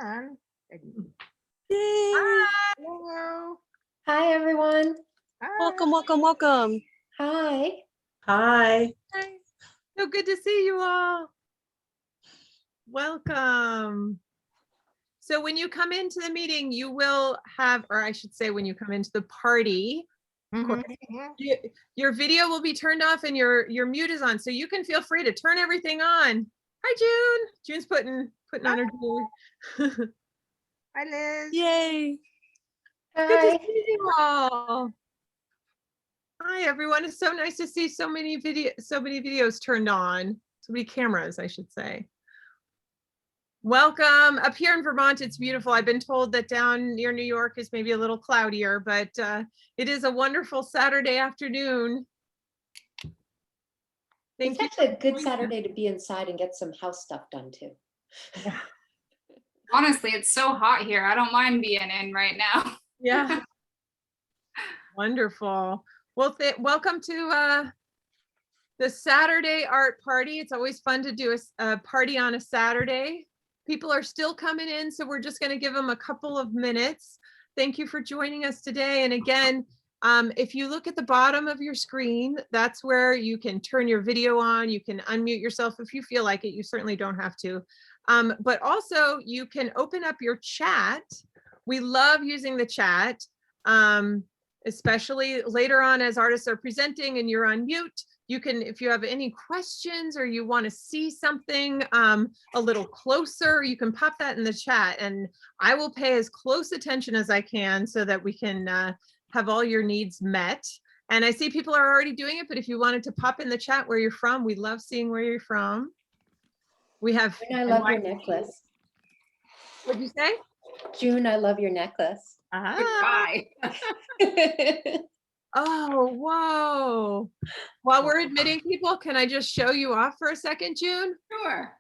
on. Yay. Hi. Hello. Hi, everyone. Hi. Welcome, welcome, welcome. Hi. Hi. Hi. So good to see you all. Welcome. So when you come into the meeting, you will have, or I should say when you come into the party, Mhm. your video will be turned off and your mute is on. So you can feel free to turn everything on. Hi, June. June's putting on her jewelry. Hi, Liz. Yay. Good to Hi. see you all. Hi, everyone. It's so nice to see so many videos turned on. So many cameras, I should say. Welcome. Up here in Vermont, it's beautiful. I've been told that down near New York is maybe a little cloudier, but it is a wonderful Saturday afternoon. It's actually a good Saturday to be inside and get some house stuff done too. Yeah. Honestly, it's so hot here. I don't mind being in right now. Yeah. Wonderful. Well, welcome to the Saturday art party. It's always fun to do a party on a Saturday. People are still coming in, so we're just going to give them a couple of minutes. Thank you for joining us today. And again, if you look at the bottom of your screen, that's where you can turn your video on. You can unmute yourself if you feel like it. You certainly don't have to. But also you can open up your chat. We love using the chat, especially later on as artists are presenting and you're on mute. You can, if you have any questions or you want to see something a little closer, you can pop that in the chat and I will pay as close attention as I can so that we can have all your needs met. And I see people are already doing it, but if you wanted to pop in the chat where you're from, we love seeing where you're from. We have. June, I love your necklace. What'd you say? June, I love your necklace. Goodbye. Oh, whoa. While we're admitting people, can I just show you off for a second, June? Sure.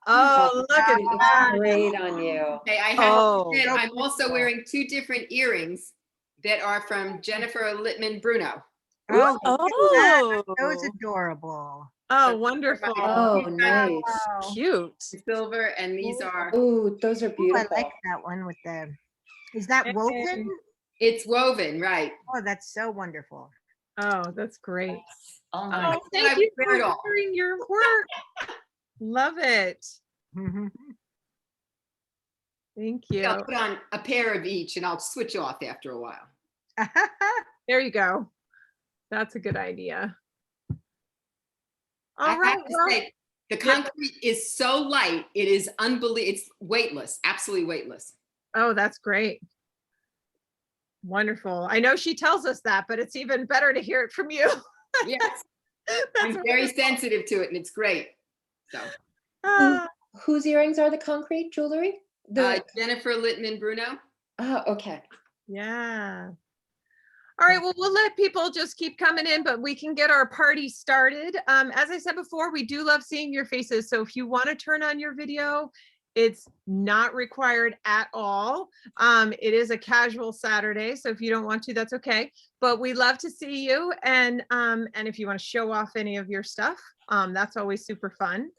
Oh, look at It looks that. great on you. Okay, I have. Oh. I'm also wearing two different earrings that are from Jennifer Littman Bruno. Oh, Oh. those adorable. Oh, wonderful. Oh, nice. Wow. Cute. Silver, and these are. Oh, those are Ooh, I beautiful. like that one with the. Is that woven? It's woven, right? Oh, that's so wonderful. Oh, that's great. Oh, Oh, thank you for wear it all. sharing your work. Love it. Thank you. I'll put on a pair of each, and I'll switch off after a while. There you go. That's a good idea. I All right. have to say, the concrete is so light; it is unbelievable. It's weightless, absolutely weightless. Oh, that's great. Wonderful. I know she tells us that, but it's even better to hear it from you. Yes, I'm very sensitive to it, and it's great. So, Whose earrings are the concrete jewelry? Jennifer Littman Bruno. Oh, okay. Yeah. All right, well, we'll let people just keep coming in, but we can get our party started. As I said before, we do love seeing your faces. So if you want to turn on your video, it's not required at all. It is a casual Saturday, so if you don't want to, that's okay. But we love to see you. And if you want to show off any of your stuff, that's always super fun.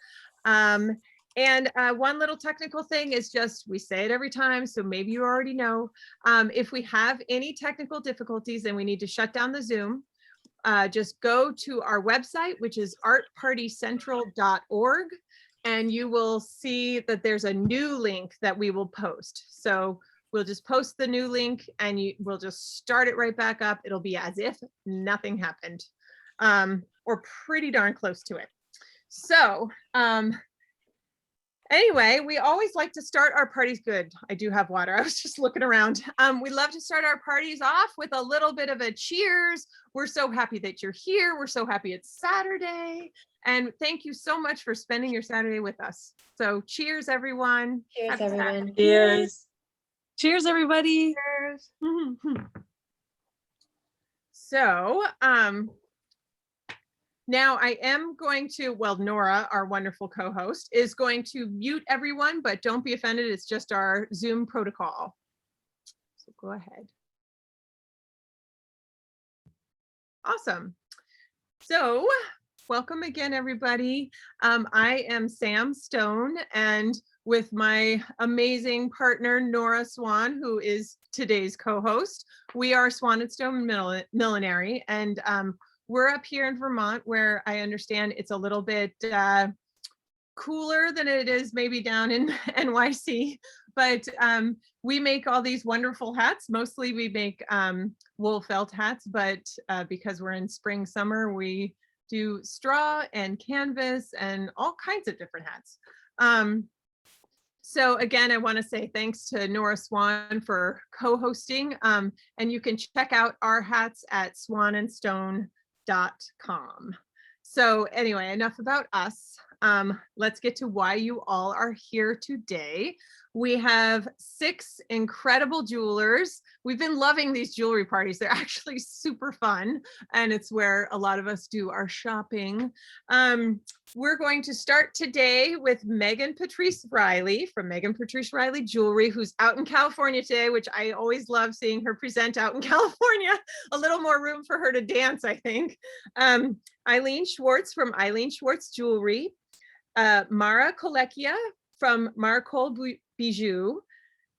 And one little technical thing is just, we say it every time, so maybe you already know, if we have any technical difficulties and we need to shut down the Zoom, just go to our website, which is artpartycentral.org, and you will see that there's a new link that we will post. So we'll just post the new link and we'll just start it right back up. It'll be as if nothing happened, or pretty darn close to it. So, anyway, we always like to start our parties good. I do have water. I was just looking around. We love to start our parties off with a little bit of a cheers. We're so happy that you're here. We're so happy it's Saturday. And thank you so much for spending your Saturday with us. So cheers, everyone. Cheers, Happy everyone. Saturday. Cheers. Cheers, everybody. Cheers. So, now I am going to, well, Nora, our wonderful co-host, is going to mute everyone, but don't be offended. It's just our Zoom protocol. So go ahead. Awesome. So welcome again, everybody. I am Sam Stone, and with my amazing partner, Nora Swan, who is today's co-host. We are Swan&Stone Millinery, and we're up here in Vermont, where I understand it's a little bit cooler than it is maybe down in NYC, but we make all these wonderful hats. Mostly we make wool felt hats, but because we're in spring, summer, we do straw and canvas and all kinds of different hats. So again, I want to say thanks to Nora Swan for co-hosting, and you can check out our hats at swanandstone.com. So anyway, enough about us. Let's get to why you all are here today. We have 6 incredible jewelers. We've been loving these jewelry parties. They're actually super fun, and it's where a lot of us do our shopping. We're going to start today with Megan Patrice Riley from Megan Patrice Riley Jewelry, who's out in California today, which I always love seeing her present out in California. A little more room for her to dance, I think. Eileen Schwartz from Eileen Schwartz Jewelry. Mara Kolekia from Marcol Bijou,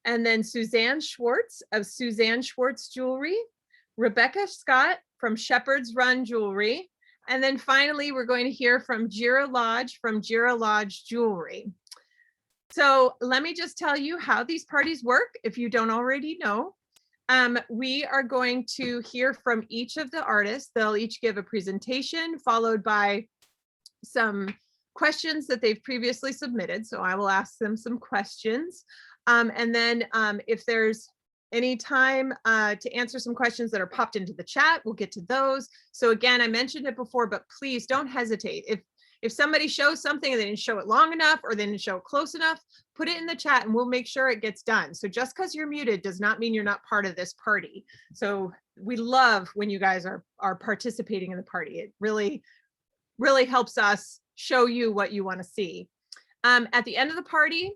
and then Suzanne Schwartz of Suzanne Schwartz Jewelry, Rebecca Scott from Shepherd's Run Jewelry, and then finally we're going to hear from Jira Lodge from Jira Lodge Jewelry. So let me just tell you how these parties work if you don't already know. We are going to hear from each of the artists. They'll each give a presentation followed by some questions that they've previously submitted. So I will ask them some questions. And then if there's any time to answer some questions that are popped into the chat, we'll get to those. So again, I mentioned it before, but please don't hesitate. If somebody shows something and they didn't show it long enough or they didn't show it close enough, put it in the chat and we'll make sure it gets done. So just because you're muted does not mean you're not part of this party. So we love when you guys are participating in the party. It really helps us show you what you want to see. At the end of the party,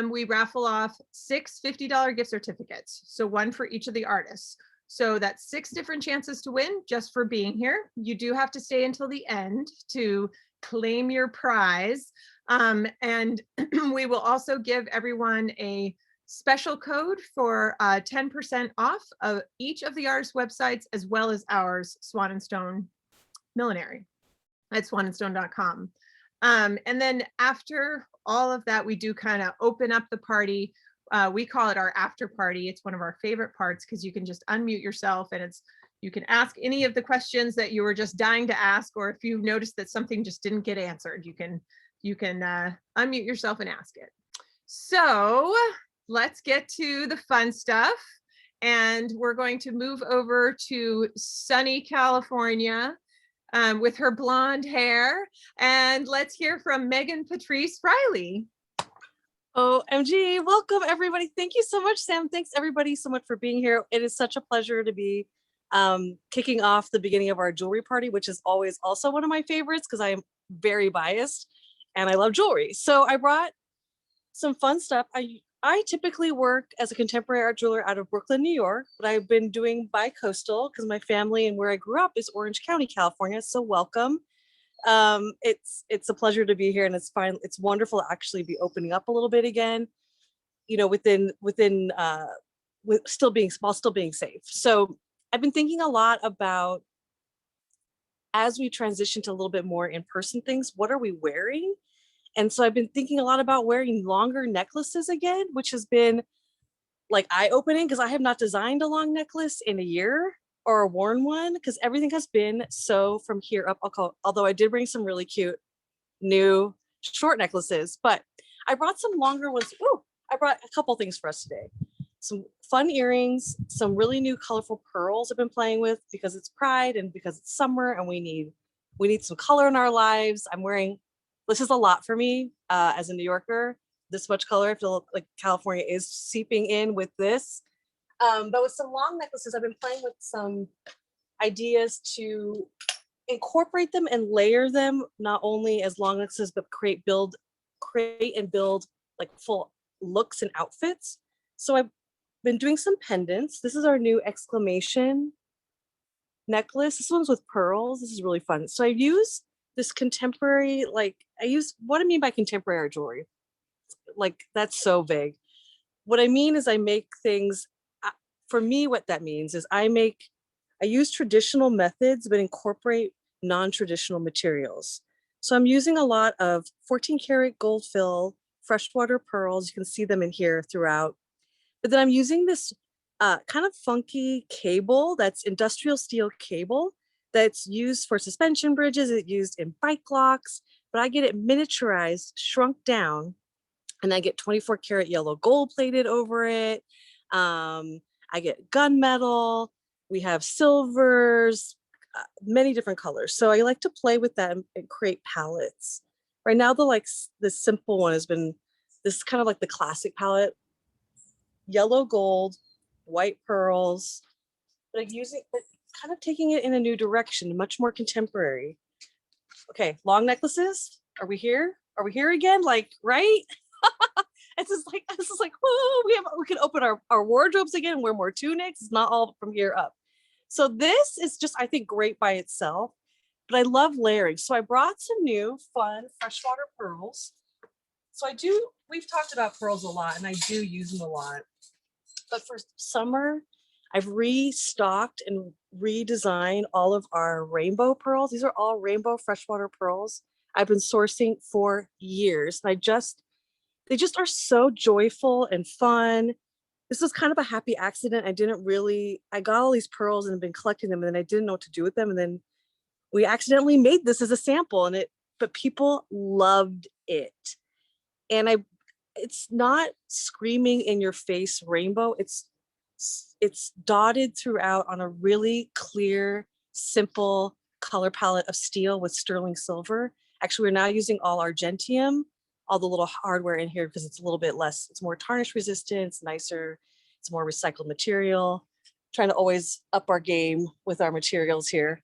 we raffle off 6 $50 gift certificates. So one for each of the artists. So that's 6 different chances to win just for being here. You do have to stay until the end to claim your prize. And we will also give everyone a special code for 10% off of each of the artists' websites, as well as ours, Swan&Stone Millinery at swanandstone.com. And then after all of that, we do kind of open up the party. We call it our after party. It's one of our favorite parts because you can just unmute yourself and you can ask any of the questions that you were just dying to ask, or if you noticed that something just didn't get answered, you can unmute yourself and ask it. So let's get to the fun stuff. And we're going to move over to sunny California with her blonde hair. And let's hear from Megan Patrice Riley. OMG, welcome everybody. Thank you so much, Sam. Thanks everybody so much for being here. It is such a pleasure to be kicking off the beginning of our jewelry party, which is always also one of my favorites because I am very biased and I love jewelry. So I brought some fun stuff. I typically work as a contemporary art jeweler out of Brooklyn, New York, but I've been doing bi-coastal because my family and where I grew up is Orange County, California. So welcome. It's a pleasure to be here, and it's wonderful to actually be opening up a little bit again, you know, with still being small, still being safe. So I've been thinking a lot about, as we transition to a little bit more in-person things, what are we wearing? And so I've been thinking a lot about wearing longer necklaces again, which has been like eye-opening because I have not designed a long necklace in a year or worn one because everything has been so from here up. Although I did bring some really cute new short necklaces, but I brought some longer ones. Ooh, I brought a couple things for us today. Some fun earrings, some really new colorful pearls I've been playing with because it's Pride and because it's summer and we need some color in our lives. I'm wearing, this is a lot for me as a New Yorker, this much color. I feel like California is seeping in with this. But with some long necklaces, I've been playing with some ideas to incorporate them and layer them, not only as long necklaces, but create and build like full looks and outfits. So I've been doing some pendants. This is our new exclamation necklace. This one's with pearls. This is really fun. So I use this contemporary, what I mean by contemporary art jewelry. like, that's so vague. What I mean is I make things, for me, what that means is I use traditional methods, but incorporate non-traditional materials. So I'm using a lot of 14 karat gold fill, freshwater pearls. You can see them in here throughout. But then I'm using this kind of funky cable that's industrial steel cable that's used for suspension bridges. It's used in bike locks, but I get it miniaturized, shrunk down, and I get 24 karat yellow gold plated over it. I get gunmetal. We have silvers, many different colors. So I like to play with that and create palettes. Right now, the simple one has been this kind of like the classic palette, yellow gold, white pearls, but kind of taking it in a new direction, much more contemporary. Okay, long necklaces. Are we here? Are we here again? Like, right? It's just like, whoo, we can open our wardrobes again, wear more tunics. It's not all from here up. So this is just, I think, great by itself, but I love layering. So I brought some new fun freshwater pearls. So we've talked about pearls a lot and I do use them a lot. But for summer, I've restocked and redesigned all of our rainbow pearls. These are all rainbow freshwater pearls I've been sourcing for years. And they just are so joyful and fun. This was kind of a happy accident. I got all these pearls and have been collecting them, and then I didn't know what to do with them. And then we accidentally made this as a sample, but people loved it. And it's not screaming in your face rainbow. It's dotted throughout on a really clear, simple color palette of steel with sterling silver. Actually, we're now using all argentium, all the little hardware in here because it's a little bit less, it's more tarnish resistant, it's nicer, it's more recycled material. Trying to always up our game with our materials here.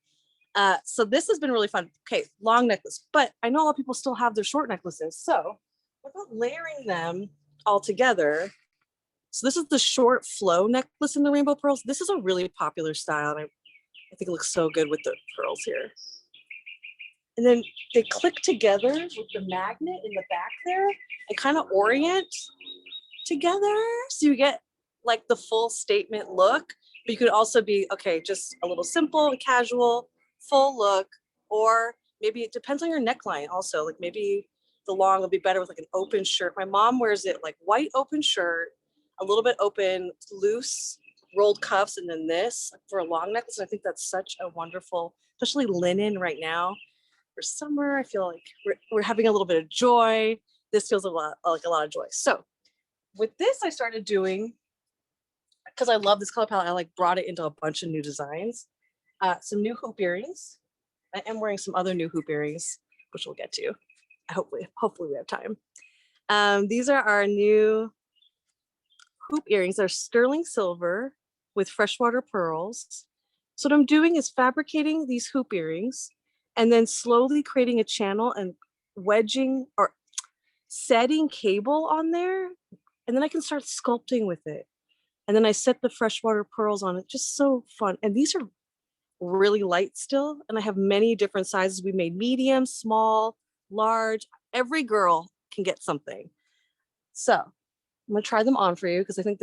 So this has been really fun. Okay, long necklace, but I know a lot of people still have their short necklaces. So what about layering them all together? So this is the short flow necklace in the rainbow pearls. This is a really popular style. And I think it looks so good with the pearls here. And then they click together with the magnet in the back there and kind of orient together. So you get like the full statement look, but you could also be, okay, just a little simple and casual, full look, or maybe it depends on your neckline also. Like maybe the long will be better with like an open shirt. My mom wears it like white open shirt, a little bit open, loose, rolled cuffs, and then this for a long necklace. And I think that's such a wonderful, especially linen right now. For summer, I feel like we're having a little bit of joy. This feels like a lot of joy. So with this, I started doing, because I love this color palette, I like brought it into a bunch of new designs. Some new hoop earrings. I am wearing some other new hoop earrings, which we'll get to. Hopefully we have time. These are our new hoop earrings. They're sterling silver with freshwater pearls. So what I'm doing is fabricating these hoop earrings and then slowly creating a channel and wedging or setting cable on there. And then I can start sculpting with it. And then I set the freshwater pearls on it. Just so fun. And these are really light still. And I have many different sizes. We made medium, small, large. Every girl can get something. So I'm gonna try them on for you because I think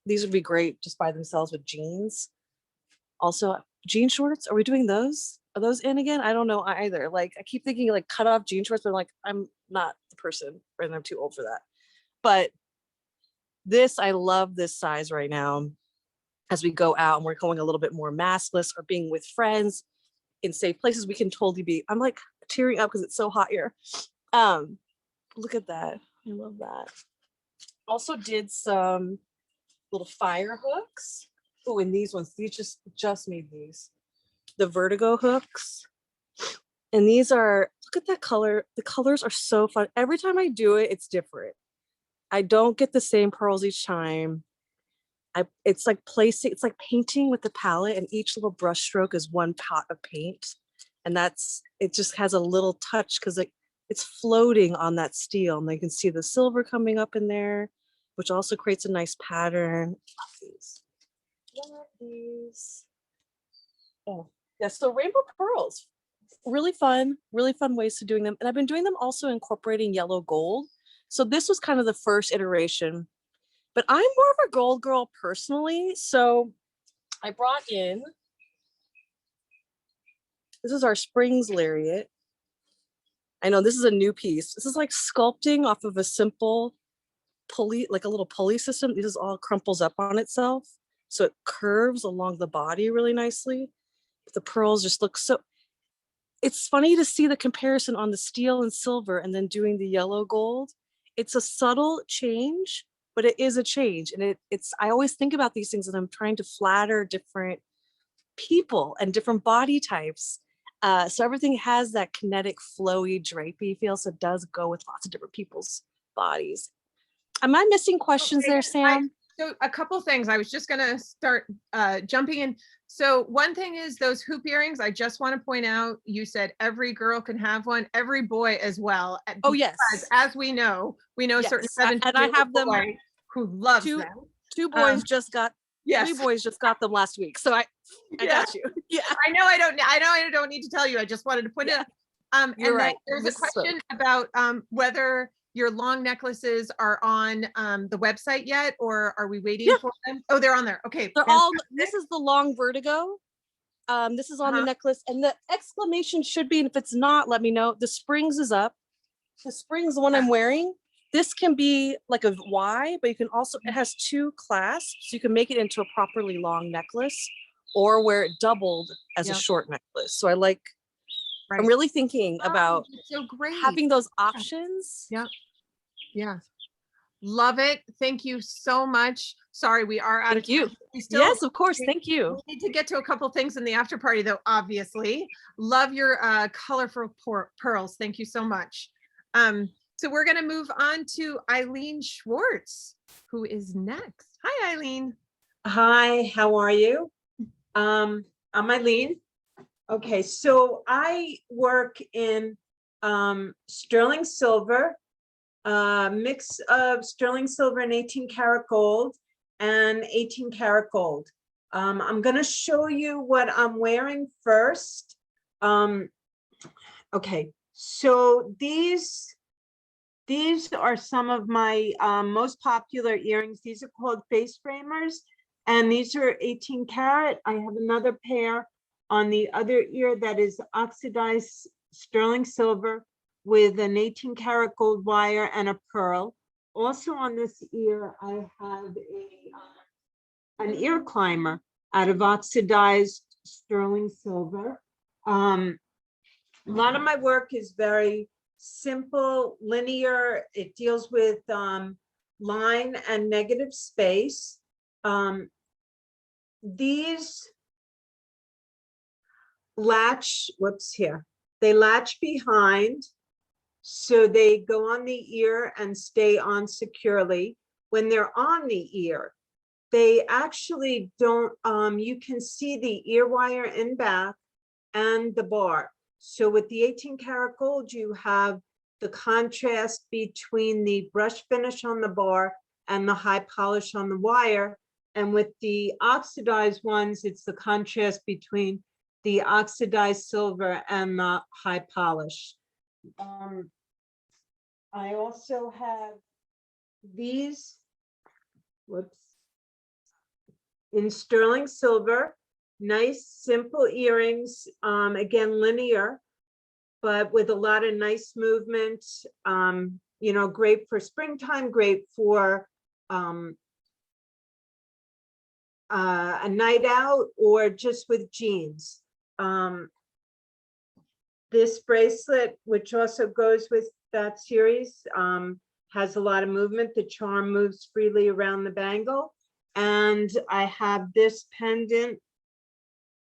these would be great just by themselves with jeans. Also, jean shorts, are we doing those? Are those in again? I don't know either. Like I keep thinking like cut off jean shorts, but like I'm not the person and I'm too old for that. But this, I love this size right now. As we go out and we're going a little bit more maskless or being with friends in safe places, we can totally be, I'm like tearing up because it's so hot here. Look at that. I love that. Also did some little fire hooks. Oh, and these ones, these just made these. The vertigo hooks. And these are, look at that color. The colors are so fun. Every time I do it, it's different. I don't get the same pearls each time. It's like painting with the palette, and each little brush stroke is one pot of paint. And it just has a little touch because it's floating on that steel. And you can see the silver coming up in there, which also creates a nice pattern. Love these. Oh, yeah, so rainbow pearls, really fun ways to doing them. And I've been doing them also incorporating yellow gold. So this was kind of the first iteration, but I'm more of a gold girl personally. So I brought in, this is our Springs Lariat. I know this is a new piece. This is like sculpting off of a simple pulley, like a little pulley system. This all crumples up on itself. So it curves along the body really nicely. But the pearls just look so, it's funny to see the comparison on the steel and silver and then doing the yellow gold. It's a subtle change, but it is a change. And it's, I always think about these things and I'm trying to flatter different people and different body types. So everything has that kinetic, flowy, drapey feel. So it does go with lots of different people's bodies. Am I missing questions there, Sam? So a couple things. I was just going to start jumping in. So one thing is those hoop earrings. I just want to point out, you said every girl can have one, every boy as well. Oh, yes. As we know Yes. certain And I have them, who loves two them. boys just got, Yes. 3 boys just got them last week. So I got you. Yeah. I know I don't need to tell you. I just wanted to put it. And You're right. then there's a question about whether your long necklaces are on the website yet, or are we waiting for them? Oh, they're on there. Okay. They're all, this is the long vertigo. This is on the necklace, and the exclamation should be, and if it's not, let me know. The Springs is up. The Springs, the one I'm wearing. This can be like a Y, but you can also, it has 2 clasps. So you can make it into a properly long necklace or wear it doubled as a short necklace. So I like, I'm really thinking about so great. having those options. Yeah. Yeah. Love it. Thank you so much. Sorry, we are out of time. Yes, of course. Thank you. We need to get to a couple things in the after party though, obviously. Love your colorful pearls. Thank you so much. So we're going to move on to Eileen Schwartz, who is next. Hi, Eileen. Hi, how are you? I'm Eileen. Okay, so I work in sterling silver, mix of sterling silver and 18 karat gold and 18 karat gold. I'm going to show you what I'm wearing first. Okay, so these are some of my most popular earrings. These are called face framers, and these are 18 karat. I have another pair on the other ear that is oxidized sterling silver with an 18 karat gold wire and a pearl. Also on this ear, I have an ear climber out of oxidized sterling silver. A lot of my work is very simple, linear. It deals with line and negative space. These latch, they latch behind, so they go on the ear and stay on securely. When they're on the ear, they actually don't, you can see the ear wire in back and the bar. So with the 18 karat gold, you have the contrast between the brush finish on the bar and the high polish on the wire. And with the oxidized ones, it's the contrast between the oxidized silver and the high polish. I also have these, in sterling silver. Nice, simple earrings, again, linear, but with a lot of nice movement, you know, great for springtime, great for a night out or just with jeans. This bracelet, which also goes with that series, has a lot of movement. The charm moves freely around the bangle. And I have this pendant,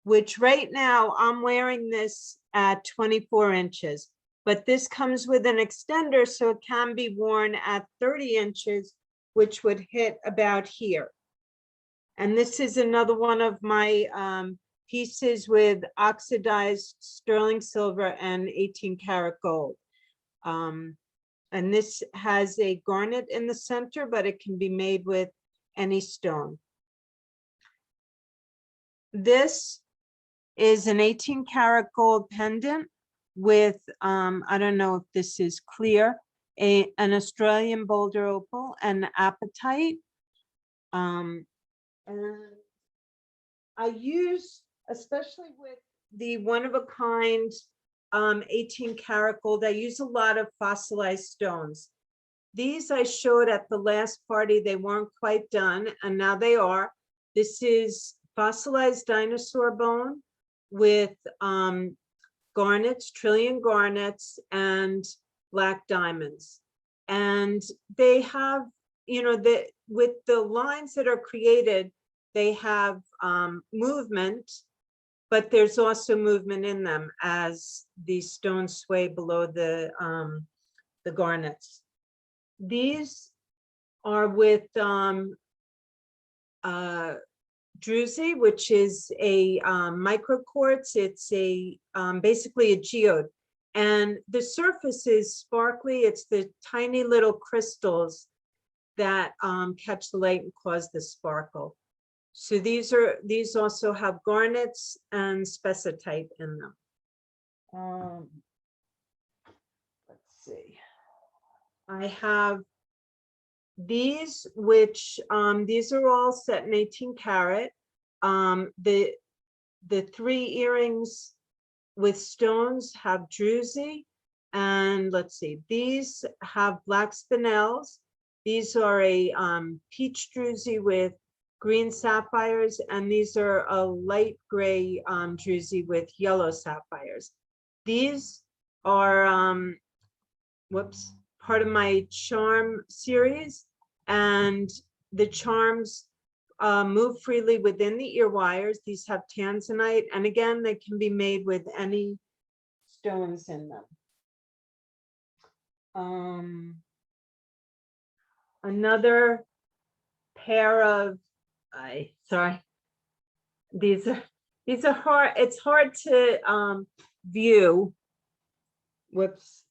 which right now I'm wearing this at 24 inches, but this comes with an extender, so it can be worn at 30 inches, which would hit about here. And this is another one of my pieces with oxidized sterling silver and 18 karat gold. And this has a garnet in the center, but it can be made with any stone. This is an 18 karat gold pendant with, I don't know if this is clear. an Australian boulder opal, and apatite. And I use, especially with the one of a kind 18 karat gold, I use a lot of fossilized stones. These I showed at the last party. They weren't quite done, and now they are. This is fossilized dinosaur bone with garnets, trillion garnets, and black diamonds. And they have, you know, with the lines that are created, they have movement, but there's also movement in them as the stones sway below the garnets. These are with druzy, which is a micro quartz. It's a basically a geode, and the surface is sparkly. It's the tiny little crystals that catch the light and cause the sparkle. So these also have garnets and spessartite in them. Let's see. I have these, which these are all set in 18 karat. The 3 earrings with stones have druzy, and let's see, these have black spinels. These are a peach druzy with green sapphires, and these are a light gray druzy with yellow sapphires. These are whoops, part of my charm series, and the charms move freely within the ear wires. These have tanzanite, and again, they can be made with any stones in them. Another pair of, sorry, these are hard. It's hard to view. Whoops.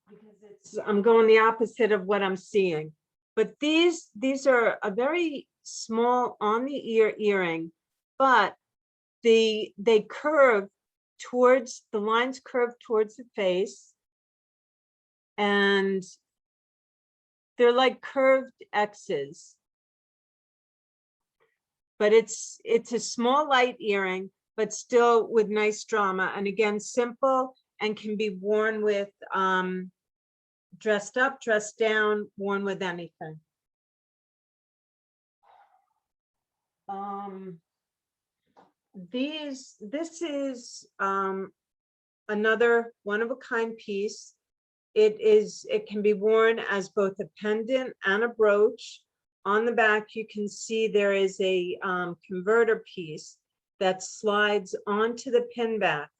Because I'm going the opposite of what I'm seeing. But these are a very small on the ear earring, but they curve towards, the lines curve towards the face, and they're like curved X's. But it's a small light earring, but still with nice drama, and again, simple, and can be worn with dressed up, dressed down, worn with anything. This is another one of a kind piece. It can be worn as both a pendant and a brooch. On the back, you can see there is a converter piece that slides onto the pin back.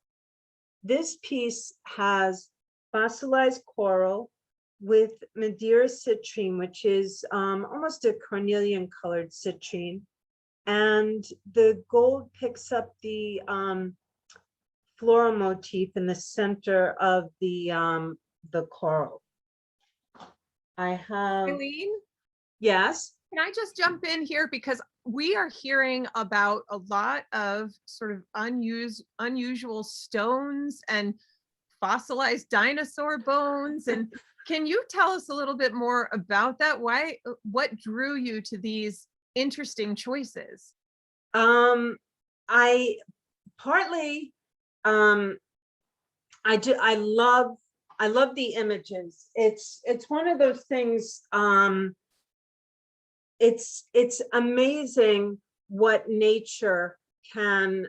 This piece has fossilized coral with Madeira citrine, which is almost a cornelian colored citrine. And the gold picks up the floral motif in the center of the coral. I have, Eileen, yes. can I just jump in here, because we are hearing about a lot of sort of unusual stones and fossilized dinosaur bones, and can you tell us a little bit more about that? What drew you to these interesting choices? I partly I love the images. It's one of those things. It's amazing what nature can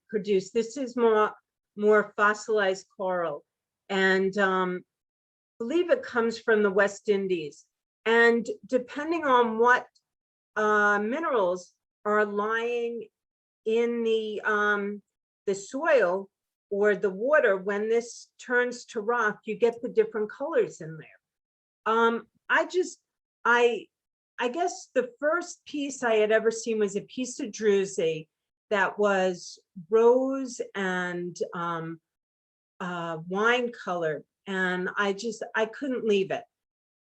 produce. This is more fossilized coral, and I believe it comes from the West Indies. And depending on what minerals are lying in the soil or the water, when this turns to rock, you get the different colors in there. I guess the first piece I had ever seen was a piece of druzy that was rose and wine colored, and I couldn't leave it.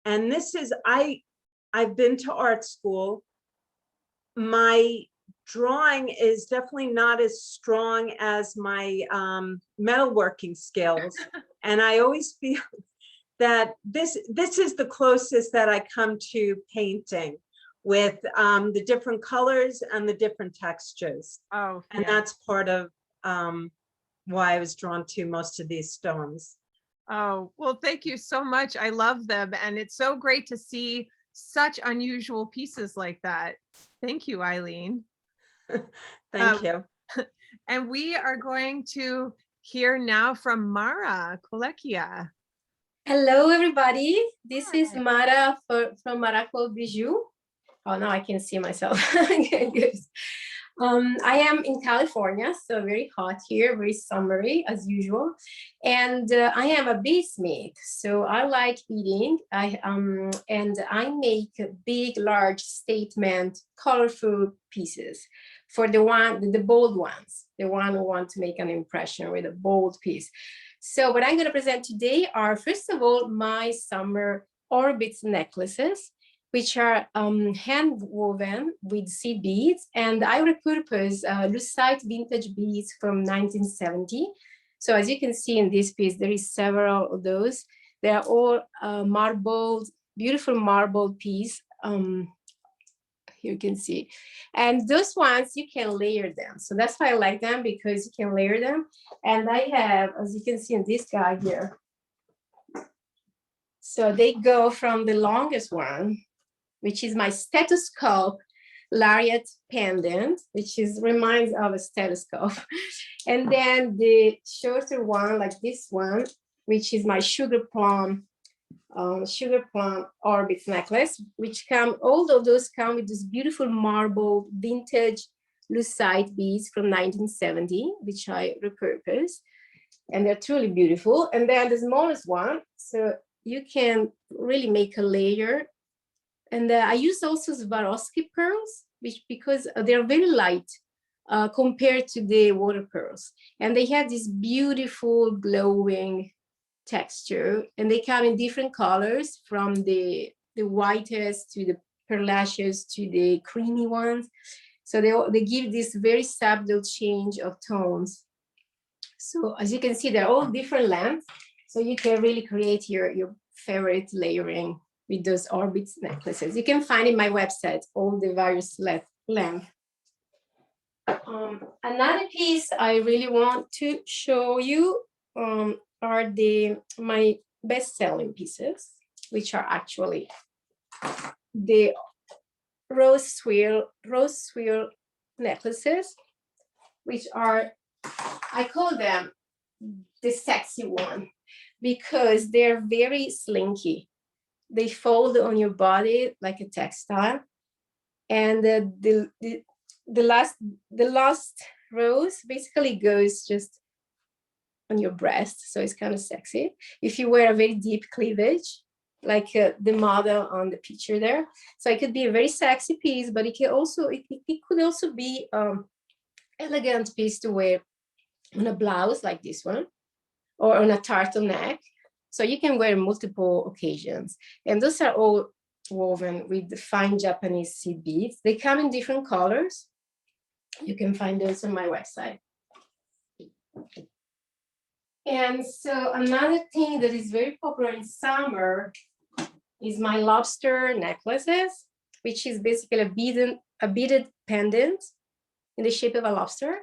And this is, I've been to art school. My drawing is definitely not as strong as my metalworking skills. And I always feel that this is the closest that I come to painting with the different colors and the different textures. Oh, And that's part of why I was drawn to most of these stones. oh, well, thank you so much. I love them. And it's so great to see such unusual pieces like that. Thank you, Eileen. Thank you. And we are going to hear now from Mara Kolekia. Hello, everybody. This is Hi. Mara from Maraco Bijou. Oh, now I can see myself. Okay, good. I am in California, so very hot here, very summery as usual. And I am a beadsmith, so I like beading. And I make big, large statement, colorful pieces for the bold ones, the one who want to make an impression with a bold piece. So what I'm going to present today are, first of all, my summer orbits necklaces, which are hand woven with seed beads. And I repurpose lucite vintage beads from 1970. So as you can see in this piece, there is several of those. They are all marbled, beautiful marbled piece. You can see. And those ones, you can layer them. So that's why I like them, because you can layer them. And I have, as you can see in this guy here, so they go from the longest one, which is my stethoscope lariat pendant, which reminds of a stethoscope. And then the shorter one, like this one, which is my sugar plum orbit necklace, which all of those come with this beautiful marble vintage lucite beads from 1970, which I repurpose. And they're truly beautiful. And then the smallest one, so you can really make a layer. And I use also Swarovski pearls, because they're very light compared to the water pearls. And they have this beautiful glowing texture, and they come in different colors, from the whitest to the pearlaceous to the creamy ones. So they give this very subtle change of tones. So as you can see, they're all different lengths. So you can really create your favorite layering with those orbits necklaces. You can find in my website all the various lengths. Another piece I really want to show you are my best-selling pieces, which are actually the rose swirl necklaces, which are, I call them the sexy one, because they're very slinky. They fold on your body like a textile. And the last rose basically goes just on your breast. So it's kind of sexy. If you wear a very deep cleavage, like the model on the picture there. So it could be a very sexy piece, but it could also be elegant piece to wear on a blouse like this one, or on a turtleneck. So you can wear multiple occasions. And those are all woven with the fine Japanese seed beads. They come in different colors. You can find those on my website. And so another thing that is very popular in summer is my lobster necklaces, which is basically a beaded pendant in the shape of a lobster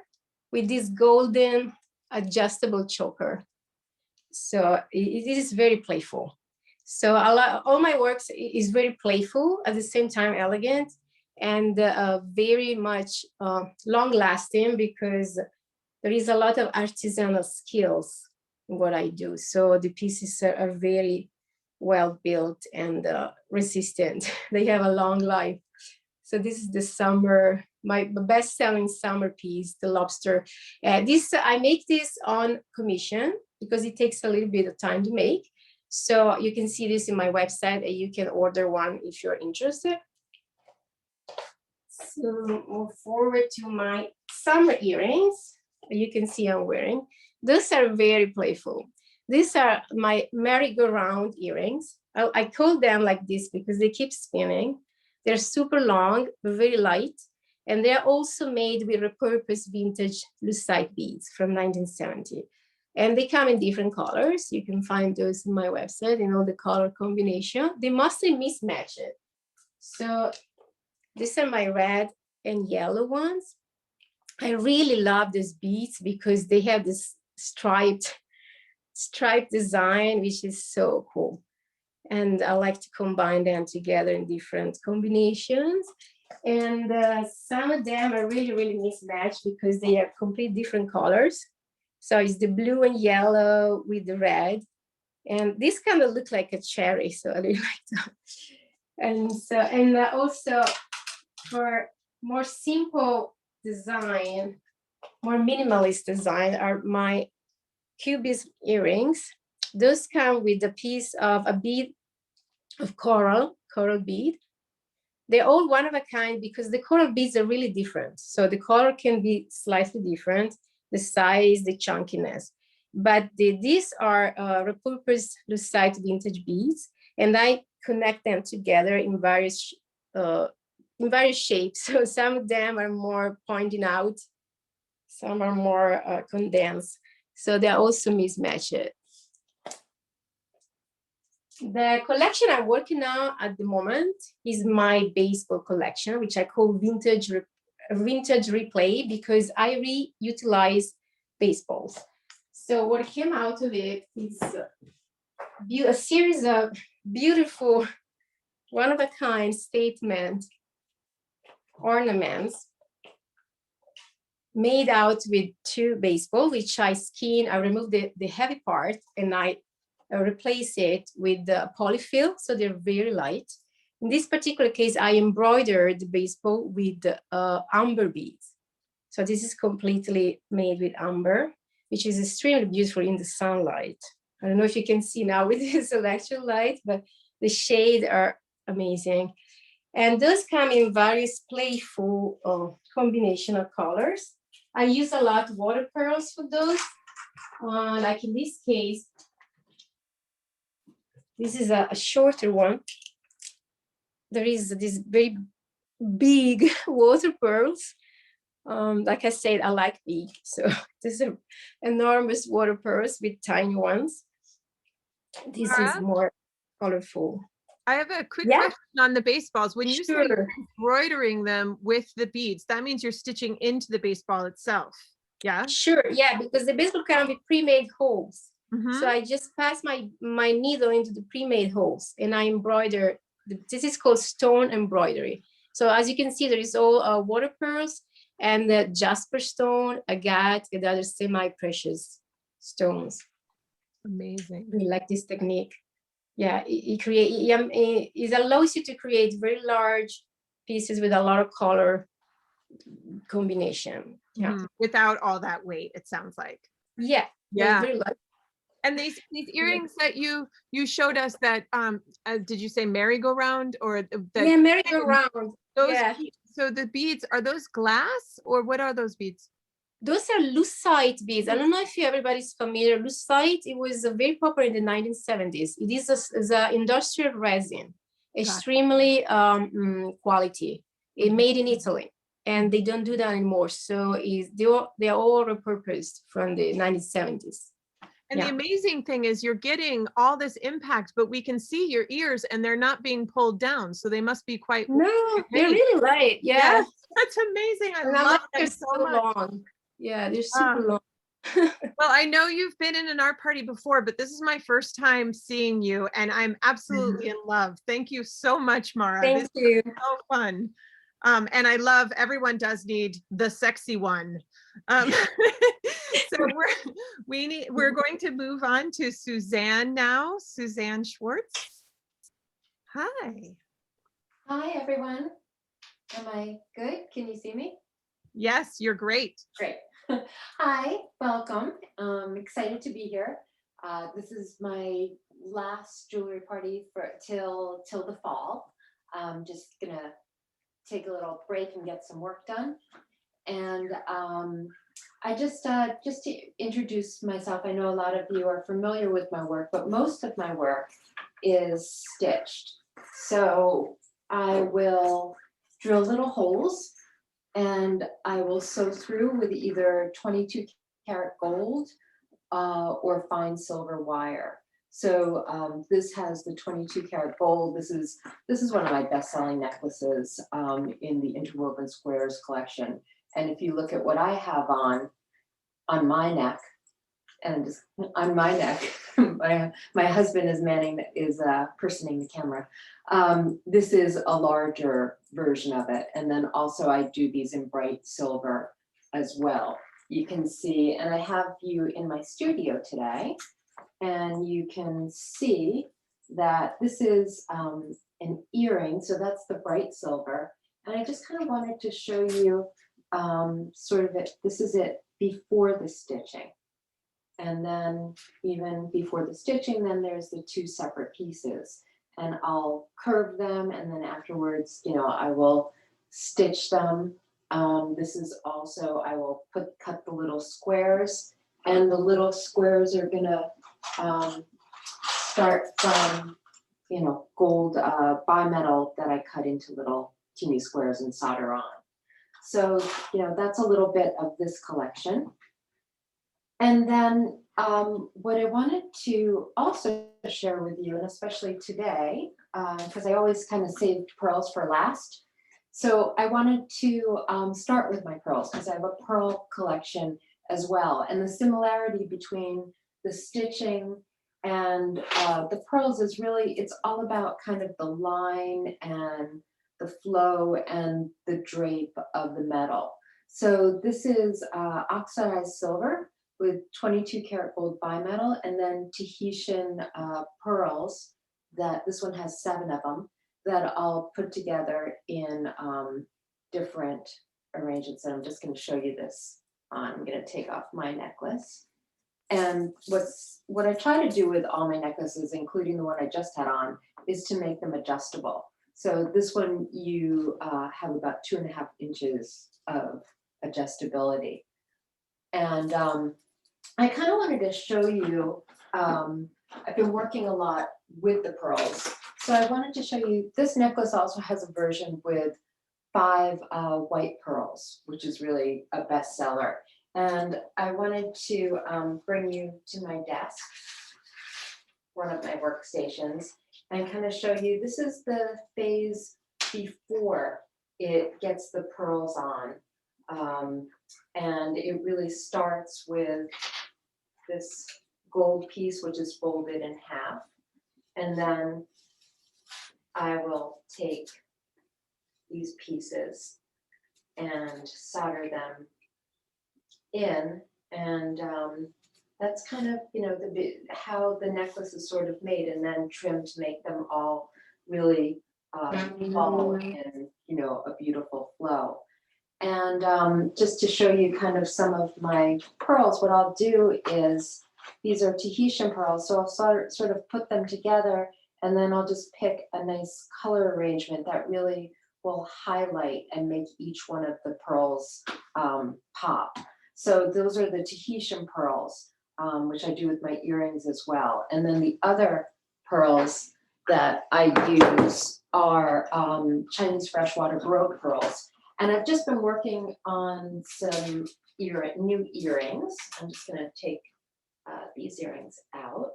with this golden adjustable choker. So it is very playful. So all my works is very playful, at the same time elegant, and very much long lasting, because there is a lot of artisanal skills in what I do. So the pieces are very well built and resistant. They have a long life. So this is the summer, my best-selling summer piece, the lobster. I make this on commission, because it takes a little bit of time to make. So you can see this in my website, and you can order one if you're interested. So move forward to my summer earrings. You can see I'm wearing. Those are very playful. These are my merry-go-round earrings. I call them like this because they keep spinning. They're super long, but very light. And they're also made with repurposed vintage lucite beads from 1970. And they come in different colors. You can find those in my website in all the color combination. They mostly mismatch it. So these are my red and yellow ones. I really love these beads because they have this striped design, which is so cool. And I like to combine them together in different combinations. And some of them are really, really mismatched because they are completely different colors. So it's the blue and yellow with the red. And this kind of look like a cherry, so I really like that. And also for more simple design, more minimalist design are my cubist earrings. Those come with a piece of a bead of coral bead. They're all one of a kind because the coral beads are really different. So the color can be slightly different, the size, the chunkiness. But these are repurposed lucite vintage beads, and I connect them together in various shapes. So some of them are more pointing out, some are more condensed. So they're also mismatched. The collection I'm working on at the moment is my baseball collection, which I call vintage replay, because I reutilize baseballs. So what came out of it is a series of beautiful, one-of-a-kind statement ornaments made out with 2 baseballs, which I remove the heavy part, and I replace it with the polyfill, so they're very light. In this particular case, I embroidered the baseball with amber beads. So this is completely made with amber, which is extremely beautiful in the sunlight. I don't know if you can see now with this electric light, but the shades are amazing. And those come in various playful combination of colors. I use a lot of water pearls for those. Like in this case, this is a shorter one. There is this very big water pearls. Like I said, I like big. So this is enormous water pearls with tiny ones. This is more colorful. I have a quick question on the baseballs. When you say Sure. you're embroidering them with the beads, that means you're stitching into the baseball itself. Yeah. Sure. Yeah, because the baseball comes with pre-made holes. Mhm. So I just pass my needle into the pre-made holes and I embroider. This is called stone embroidery. So as you can see, there is all water pearls and the jasper stone, agate, and other semi-precious stones. Amazing. We like this technique. Yeah, it allows you to create very large pieces with a lot of color combination. Yeah. Mhm. Without all that weight, it sounds like. Yeah. Yeah. Very light. And these earrings that you showed us, that did you say merry-go-round or that? Yeah, merry-go-round. Those Yeah. so the beads, are those glass or what are those beads? Those are lucite beads. I don't know if everybody's familiar. Lucite, it was very popular in the 1970s. It is a industrial resin, extremely quality. It made in Italy, and they don't do that anymore. So they're all repurposed from the 1970s. And the amazing thing is you're getting all this impact, but we can see your ears and they're not being pulled down. So they must be quite. No, they're really light. Yeah. Yes, that's amazing. I love them so much. Long. Yeah, they're super long. Well, I know you've been in an art party before, but this is my first time seeing you and I'm absolutely in love. Thank you so much, Mara. Thank you. Is so fun. And I love, everyone does need the sexy one. So we're going to move on to Suzanne now. Suzanne Schwartz. Hi. Hi, everyone. Am I good? Can you see me? Yes, you're great. Great. Hi, welcome. Excited to be here. This is my last jewelry party till the fall. I'm just gonna take a little break and get some work done. And I just to introduce myself, I know a lot of you are familiar with my work, but most of my work is stitched. So I will drill little holes and I will sew through with either 22 karat gold or fine silver wire. So this has the 22 karat gold. This is one of my best-selling necklaces in the Interwoven Squares collection. And if you look at what I have on my neck, and just on my neck, my husband is personing the camera. This is a larger version of it. And then also I do these in bright silver as well. You can see, and I have you in my studio today, and you can see that this is an earring. So that's the bright silver. And I just kind of wanted to show you sort of this is it before the stitching. And then even before the stitching, then there's the two separate pieces. And I'll curve them, and then afterwards, I will stitch them. This is also, I will cut the little squares, and the little squares are gonna start from, gold bimetal that I cut into little teeny squares and solder on. So, that's a little bit of this collection. And then what I wanted to also share with you, and especially today, because I always kind of saved pearls for last. So I wanted to start with my pearls, because I have a pearl collection as well. And the similarity between the stitching and the pearls is really, it's all about kind of the line and the flow and the drape of the metal. So this is oxidized silver with 22 karat gold bimetal, and then Tahitian pearls, that this one has 7 of them, that I'll put together in different arrangements. And I'm just going to show you this. I'm going to take off my necklace. And what I try to do with all my necklaces, including the one I just had on, is to make them adjustable. So this one, you have about 2.5 inches of adjustability. And I kind of wanted to show you, I've been working a lot with the pearls. So I wanted to show you, this necklace also has a version with 5 white pearls, which is really a bestseller. And I wanted to bring you to my desk, one of my workstations, and kind of show you, this is the phase before it gets the pearls on. And it really starts with this gold piece, which is folded in half. And then I will take these pieces and solder them in. And that's kind of, how the necklace is sort of made, and then trimmed to make them all really fall in, a beautiful flow. And just to show you kind of some of my pearls, what I'll do is, these are Tahitian pearls, so I'll sort of put them together, and then I'll just pick a nice color arrangement that really will highlight and make each one of the pearls pop. So those are the Tahitian pearls, which I do with my earrings as well. And then the other pearls that I use are Chinese freshwater Baroque pearls. And I've just been working on some new earrings. I'm just going to take these earrings out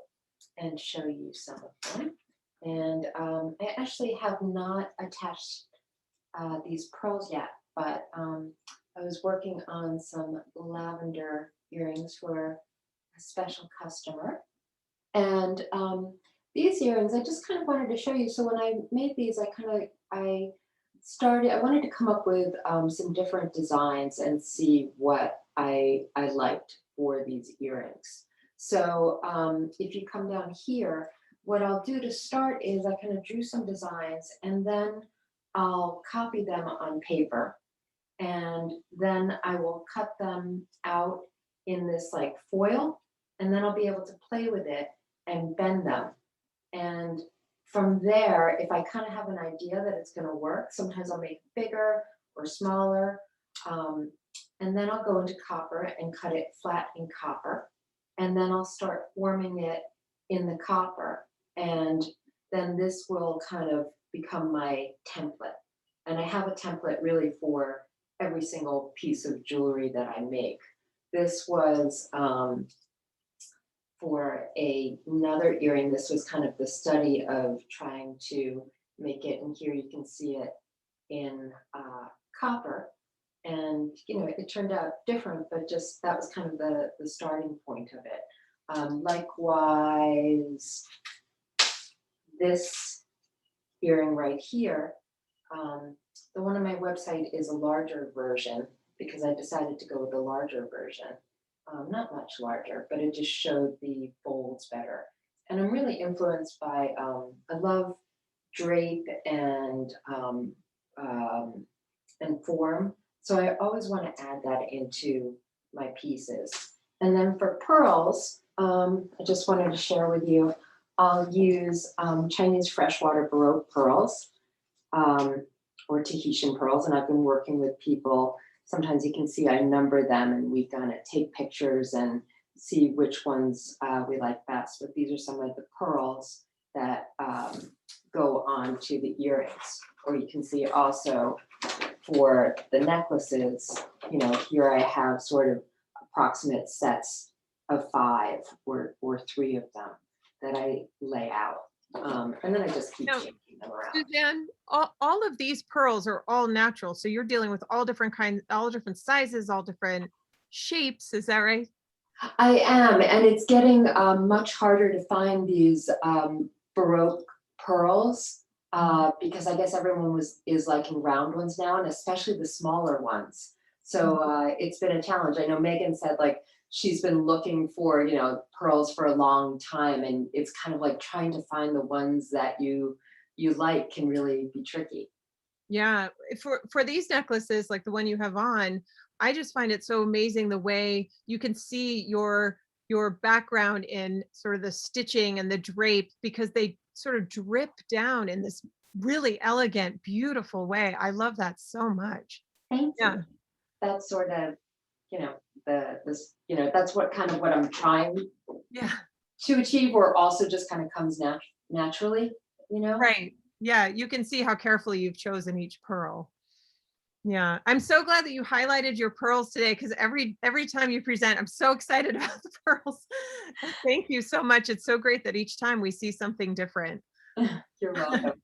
and show you some of them. And I actually have not attached these pearls yet, but I was working on some lavender earrings for a special customer. And these earrings, I just kind of wanted to show you. So when I made these, I wanted to come up with some different designs and see what I liked for these earrings. So if you come down here, what I'll do to start is I kind of drew some designs, and then I'll copy them on paper. And then I will cut them out in this like foil, and then I'll be able to play with it and bend them. And from there, if I kind of have an idea that it's going to work, sometimes I'll make it bigger or smaller. And then I'll go into copper and cut it flat in copper. And then I'll start forming it in the copper. And then this will kind of become my template. And I have a template really for every single piece of jewelry that I make. This was for another earring. This was kind of the study of trying to make it, and here you can see it in copper. And it turned out different, but just that was kind of the starting point of it. Likewise, this earring right here, the one on my website is a larger version because I decided to go with a larger version. Not much larger, but it just showed the folds better. And I'm really influenced by, I love drape and form. So I always want to add that into my pieces. And then for pearls, I just wanted to share with you, I'll use Chinese freshwater Baroque pearls or Tahitian pearls. And I've been working with people. Sometimes you can see I number them and we kind of take pictures and see which ones we like best. But these are some of the pearls that go on to the earrings. Or you can see also for the necklaces, here I have sort of approximate sets of 5 or 3 of them that I lay out. And then I just keep changing them around. Suzanne, all of these pearls are all natural. So you're dealing with all different kinds, all different sizes, all different shapes. Is that right? I am, and it's getting much harder to find these Baroque pearls because I guess everyone is liking round ones now, and especially the smaller ones. So it's been a challenge. I know Megan said she's been looking for pearls for a long time, and it's kind of like trying to find the ones that you like can really be tricky. Yeah, for these necklaces, like the one you have on, I just find it so amazing the way you can see your background in sort of the stitching and the drape, because they sort of drip down in this really elegant, beautiful way. I love that so much. Thank you. Yeah. That's sort of, that's what I'm trying to achieve, or also just kind of comes naturally, Right. Yeah, you can see how carefully you've chosen each pearl. Yeah, I'm so glad that you highlighted your pearls today, because every time you present, I'm so excited about the pearls. Thank you so much. It's so great that each time we see something different. You're welcome.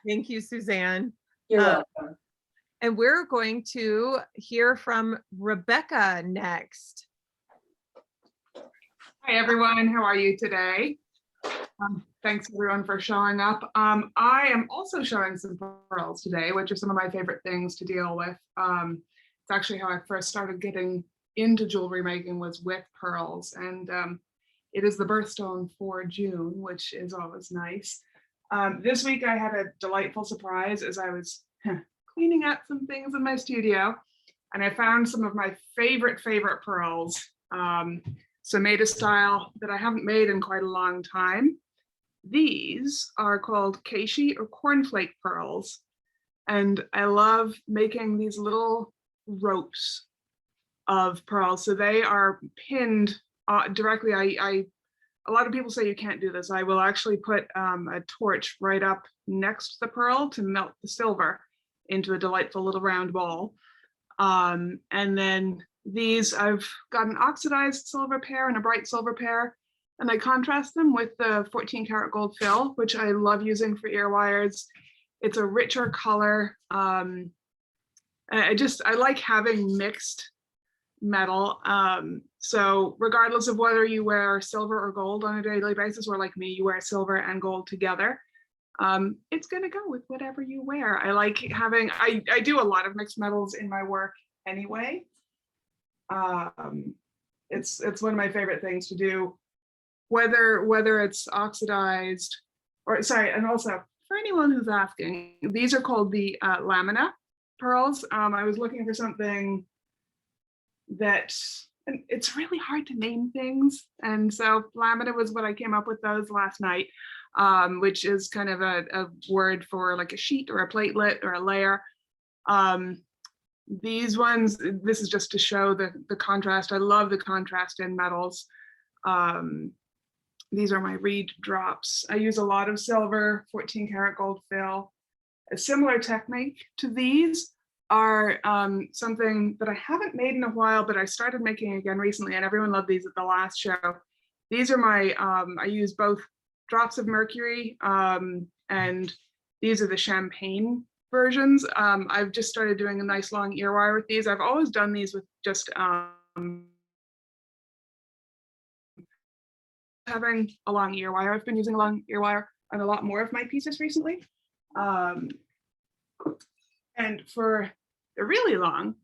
Thank you, Suzanne. You're welcome. And we're going to hear from Rebecca next. Hi, everyone. How are you today? Thanks, everyone, for showing up. I am also showing some pearls today, which are some of my favorite things to deal with. It's actually how I first started getting into jewelry making, was with pearls. And it is the birthstone for June, which is always nice. This week, I had a delightful surprise as I was cleaning up some things in my studio, and I found some of my favorite pearls. So made a style that I haven't made in quite a long time. These are called keishi or cornflake pearls. And I love making these little ropes of pearls. So they are pinned directly. A lot of people say you can't do this. I will actually put a torch right up next to the pearl to melt the silver into a delightful little round ball. And then these, I've got an oxidized silver pair and a bright silver pair, and I contrast them with the 14 karat gold fill, which I love using for ear wires. It's a richer color. I like having mixed metal. So regardless of whether you wear silver or gold on a daily basis, or like me, you wear silver and gold together, it's gonna go with whatever you wear. I like having, I do a lot of mixed metals in my work anyway. It's one of my favorite things to do, whether it's oxidized or sorry. And also for anyone who's asking, these are called the lamina pearls. I was looking for something that, and it's really hard to name things, and so lamina was what I came up with those last night, which is kind of a word for like a sheet or a platelet or a layer. These ones, this is just to show the contrast. I love the contrast in metals. These are my reed drops. I use a lot of silver, 14 karat gold fill. A similar technique to these are something that I haven't made in a while, but I started making again recently, and everyone loved these at the last show. these are my, I use both drops of mercury, and these are the champagne versions. I've just started doing a nice long ear wire with these. I've always done these with just having a long ear wire. I've been using a long ear wire on a lot more of my pieces recently. And for the really long,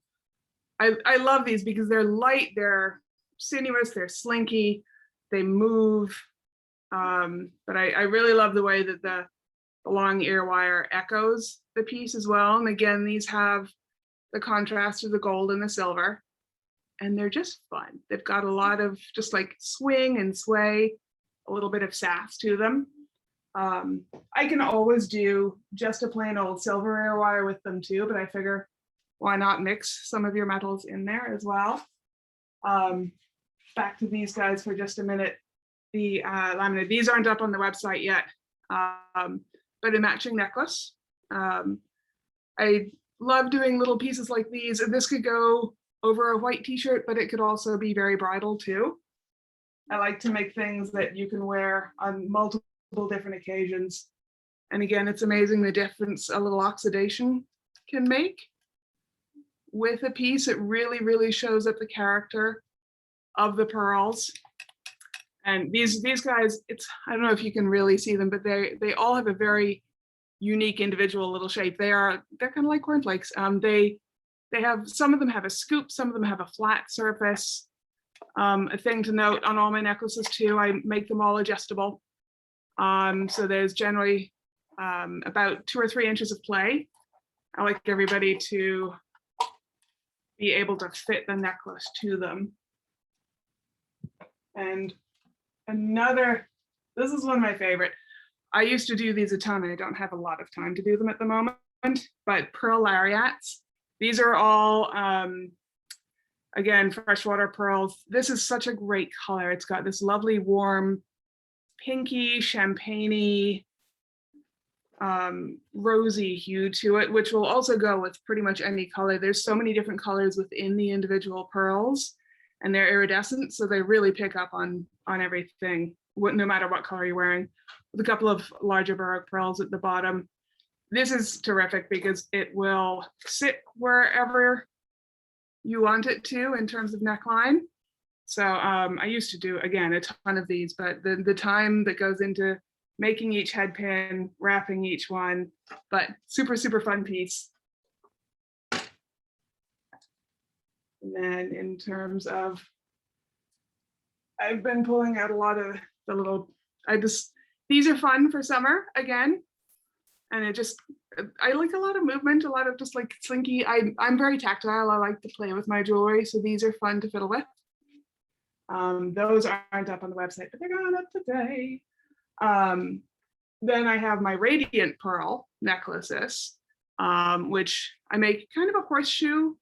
I love these because they're light, they're sinuous, they're slinky, they move. But I really love the way that the long ear wire echoes the piece as well. And again, these have the contrast of the gold and the silver, and they're just fun. They've got a lot of just like swing and sway, a little bit of sass to them. I can always do just a plain old silver ear wire with them too, but I figure why not mix some of your metals in there as well. Back to these guys for just a minute. The laminate, these aren't up on the website yet, but a matching necklace. I love doing little pieces like these, and this could go over a white t-shirt, but it could also be very bridal too. I like to make things that you can wear on multiple different occasions. And again, it's amazing the difference a little oxidation can make with a piece. It really, really shows up the character of the pearls. And these guys, I don't know if you can really see them, but they all have a very unique individual little shape. They're kind of like cornflakes. They have, some of them have a scoop, some of them have a flat surface. A thing to note on all my necklaces too, I make them all adjustable. So there's generally about 2 or 3 inches of play. I like everybody to be able to fit the necklace to them. And this is one of my favorite. I used to do these a ton. I don't have a lot of time to do them at the moment, but pearl lariats. These are all, again, freshwater pearls. This is such a great color. It's got this lovely warm pinky, champagne-y, rosy hue to it, which will also go with pretty much any color. There's so many different colors within the individual pearls, and they're iridescent, so they really pick up on everything, no matter what color you're wearing. With a couple of larger baroque pearls at the bottom. This is terrific because it will sit wherever you want it to in terms of neckline. So I used to do, again, a ton of these, but the time that goes into making each head pin, wrapping each one, but super, super fun piece. And then in terms of, I've been pulling out a lot of the little, these are fun for summer again. And I like a lot of movement, a lot of just like slinky. I'm very tactile. I like to play with my jewelry. So these are fun to fiddle with. Those aren't up on the website, but they're going up today. Then I have my radiant pearl necklaces, which I make kind of a horseshoe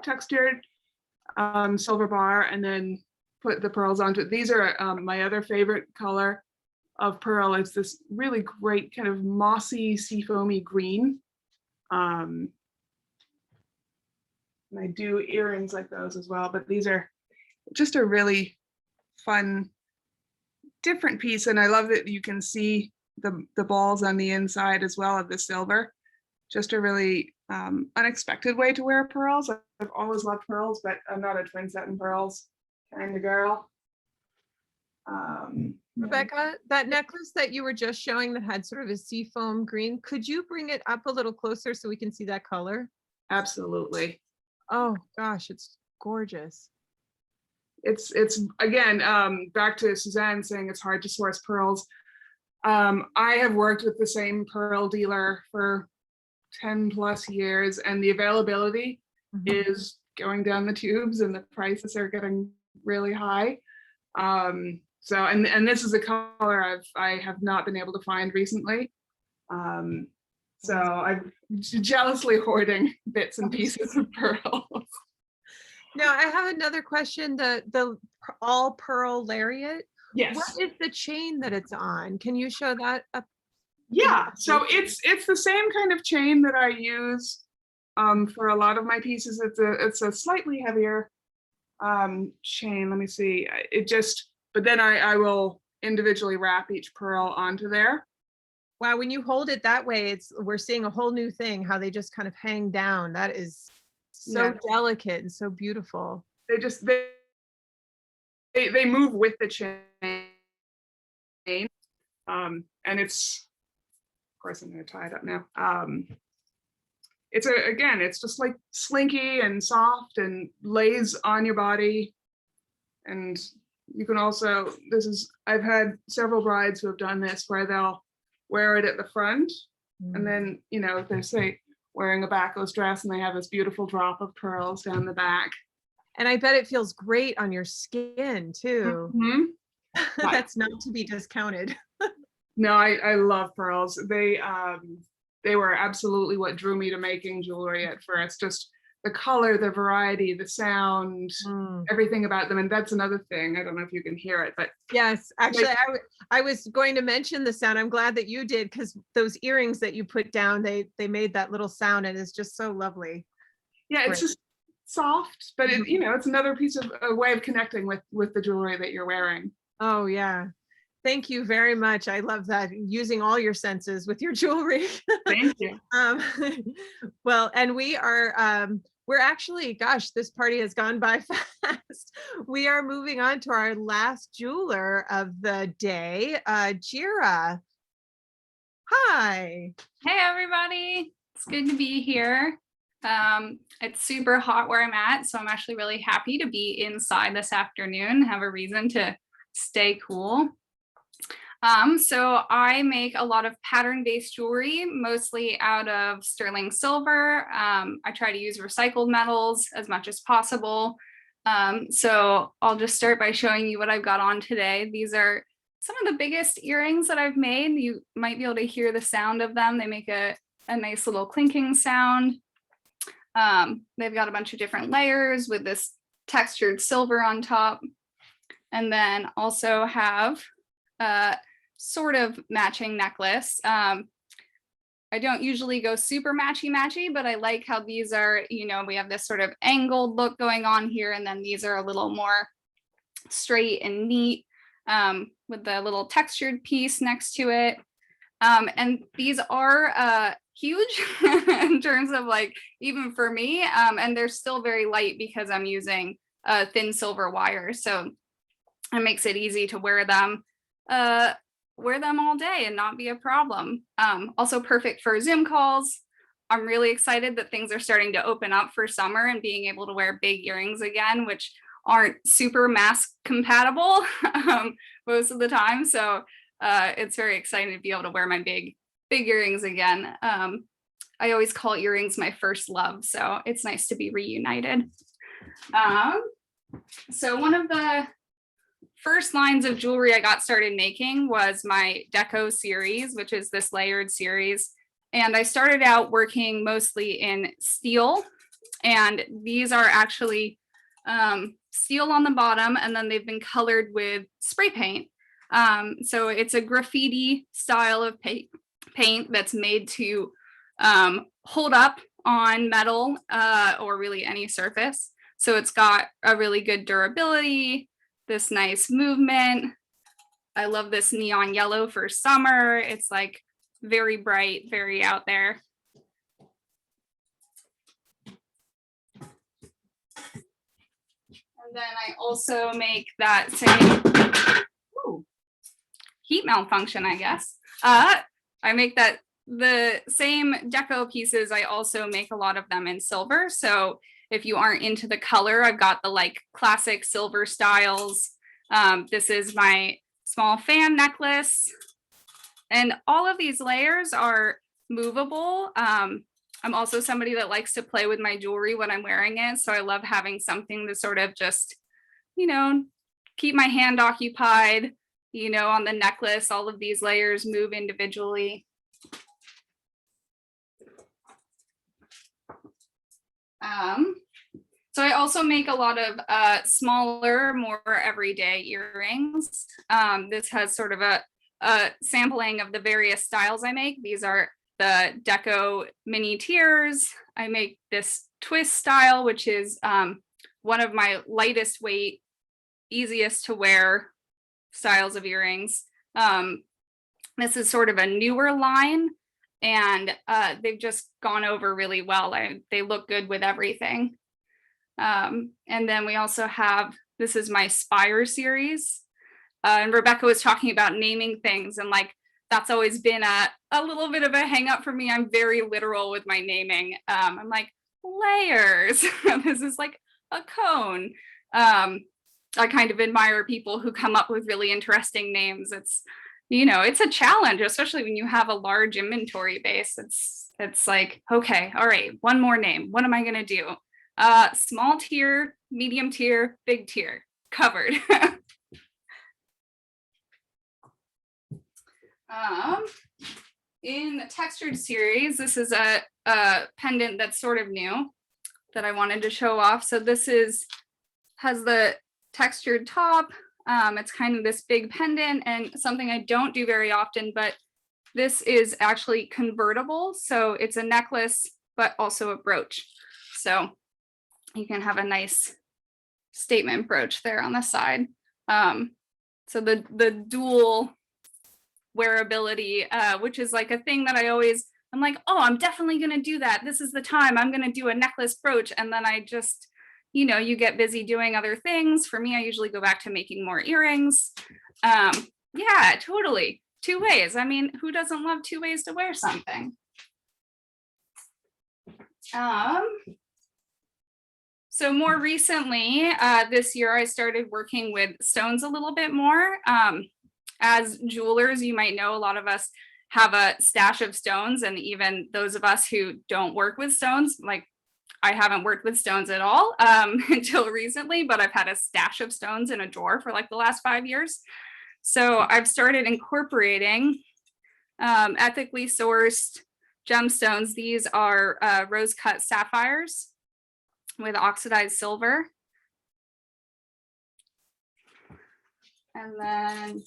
textured silver bar, and then put the pearls onto it. These are my other favorite color of pearl. It's this really great kind of mossy, seafoamy green. And I do earrings like those as well, but these are just a really fun, different piece. And I love that you can see the balls on the inside as well of the silver. Just a really unexpected way to wear pearls. I've always loved pearls, but I'm not a twin set in pearls kind of girl. Rebecca, that necklace that you were just showing that had sort of a seafoam green, could you bring it up a little closer so we can see that color? Absolutely. Oh gosh, it's gorgeous. It's again, back to Suzanne saying it's hard to source pearls. I have worked with the same pearl dealer for 10 plus years, and the availability is going down the tubes and the prices are getting really high. So, and this is a color I have not been able to find recently. So I'm jealously hoarding bits and pieces of pearls. Now I have another question. The all pearl lariat. Yes. What is the chain that it's on? Can you show that up? Yeah, so it's the same kind of chain that I use for a lot of my pieces. It's a slightly heavier chain. Let me see. but then I will individually wrap each pearl onto there. Wow, when you hold it that way, we're seeing a whole new thing, how they just kind of hang down. That is so Yeah. delicate and so beautiful. They move with the chain. And it's, of course, I'm going to tie it up now. It's just like slinky and soft and lays on your body. And you can also, I've had several brides who have done this where they'll wear it at the front. And then, if they're, say, wearing a backless dress and they have this beautiful drop of pearls down the back. And I bet it feels great on your skin too. Mm-hmm. That's not to be discounted. No, I love pearls. They were absolutely what drew me to making jewelry at first. Just the color, the variety, the sound, everything about them. And that's another thing. I don't know if you can hear it, but yes, actually, I was going to mention the sound. I'm glad that you did, because those earrings that you put down, they made that little sound, and it's just so lovely. Yeah, it's just soft, but it's another piece of a way of connecting with the jewelry that you're wearing. Oh yeah. Thank you very much. I love that, using all your senses with your jewelry. Thank you. Well, and we're actually, gosh, this party has gone by fast. We are moving on to our last jeweler of the day, Jira. Hi. Hey everybody, it's good to be here. It's super hot where I'm at, so I'm actually really happy to be inside this afternoon, have a reason to stay cool. So I make a lot of pattern-based jewelry, mostly out of sterling silver. I try to use recycled metals as much as possible. So I'll just start by showing you what I've got on today. These are some of the biggest earrings that I've made. You might be able to hear the sound of them. They make a nice little clinking sound. They've got a bunch of different layers with this textured silver on top. And then also have sort of matching necklace. I don't usually go super matchy, but I like how these are, we have this sort of angled look going on here, and then these are a little more straight and neat with the little textured piece next to it. And these are huge in terms of even for me, and they're still very light because I'm using thin silver wire. So it makes it easy to wear them all day and not be a problem. Also perfect for Zoom calls. I'm really excited that things are starting to open up for summer and being able to wear big earrings again, which aren't super mask compatible most of the time. So it's very exciting to be able to wear my big earrings again. I always call earrings my first love, so it's nice to be reunited. So one of the first lines of jewelry I got started making was my Deco series, which is this layered series. And I started out working mostly in steel, and these are actually steel on the bottom, and then they've been colored with spray paint. So it's a graffiti style of paint that's made to hold up on metal or really any surface. So it's got a really good durability, this nice movement. I love this neon yellow for summer. It's like very bright, very out there. And then I also make that same heat malfunction, I guess. I make the same deco pieces. I also make a lot of them in silver. So if you aren't into the color, I've got the classic silver styles. This is my small fan necklace. And all of these layers are movable. I'm also somebody that likes to play with my jewelry when I'm wearing it. So I love having something to sort of just, keep my hand occupied, on the necklace. All of these layers move individually. So I also make a lot of smaller, more everyday earrings. This has sort of a sampling of the various styles I make. These are the Deco mini tiers. I make this twist style, which is one of my lightest weight, easiest to wear styles of earrings. This is sort of a newer line, and they've just gone over really well. They look good with everything. And then we also have, this is my Spire series. And Rebecca was talking about naming things, and like, that's always been a little bit of a hang up for me. I'm very literal with my naming. I'm like, layers. This is like a cone. I kind of admire people who come up with really interesting names. It's, you know, it's a challenge, especially when you have a large inventory base. It's like, okay, all right, one more name. What am I gonna do? Small tier, medium tier, big tier, covered. In the textured series, this is a pendant that's sort of new that I wanted to show off. So this has the textured top. It's kind of this big pendant, and something I don't do very often, but this is actually convertible. So it's a necklace, but also a brooch. So you can have a nice statement brooch there on the side. So the dual wearability, which is like a thing that I'm like, oh, I'm definitely gonna do that. This is the time I'm gonna do a necklace brooch. And then I just, you know, you get busy doing other things. For me, I usually go back to making more earrings. Yeah, totally. Two ways. I mean, who doesn't love two ways to wear something? So more recently, this year, I started working with stones a little bit more. As jewelers, you might know a lot of us have a stash of stones, and even those of us who don't work with stones, like I haven't worked with stones at all until recently, but I've had a stash of stones in a drawer for like the last 5 years. So I've started incorporating ethically sourced gemstones. These are rose cut sapphires with oxidized silver. And then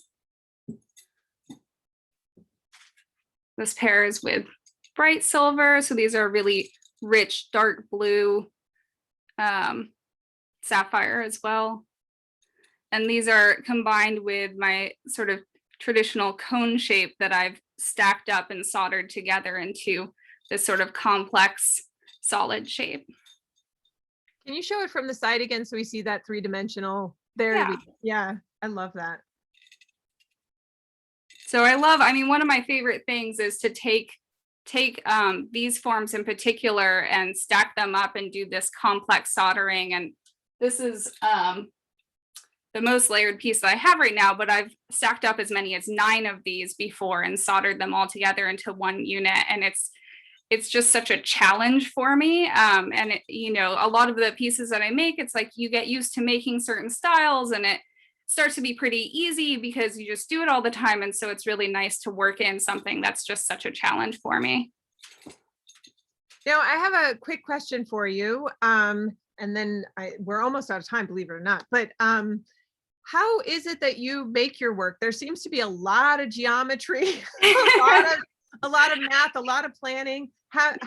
this pairs with bright silver. So these are really rich, dark blue sapphire as well. And these are combined with my sort of traditional cone shape that I've stacked up and soldered together into this sort of complex solid shape. Can you show it from the side again so we see that three-dimensional? There Yeah. we go. Yeah, I love that. So I mean, one of my favorite things is to take these forms in particular and stack them up and do this complex soldering. And this is the most layered piece that I have right now, but I've stacked up as many as 9 of these before and soldered them all together into one unit. And it's just such a challenge for me. And it, you know, a lot of the pieces that I make, it's like you get used to making certain styles and it starts to be pretty easy because you just do it all the time. And so it's really nice to work in something that's just such a challenge for me. Now I have a quick question for you. And then we're almost out of time, believe it or not, but how is it that you make your work? There seems to be a lot of geometry, a lot of math, a lot of planning. How in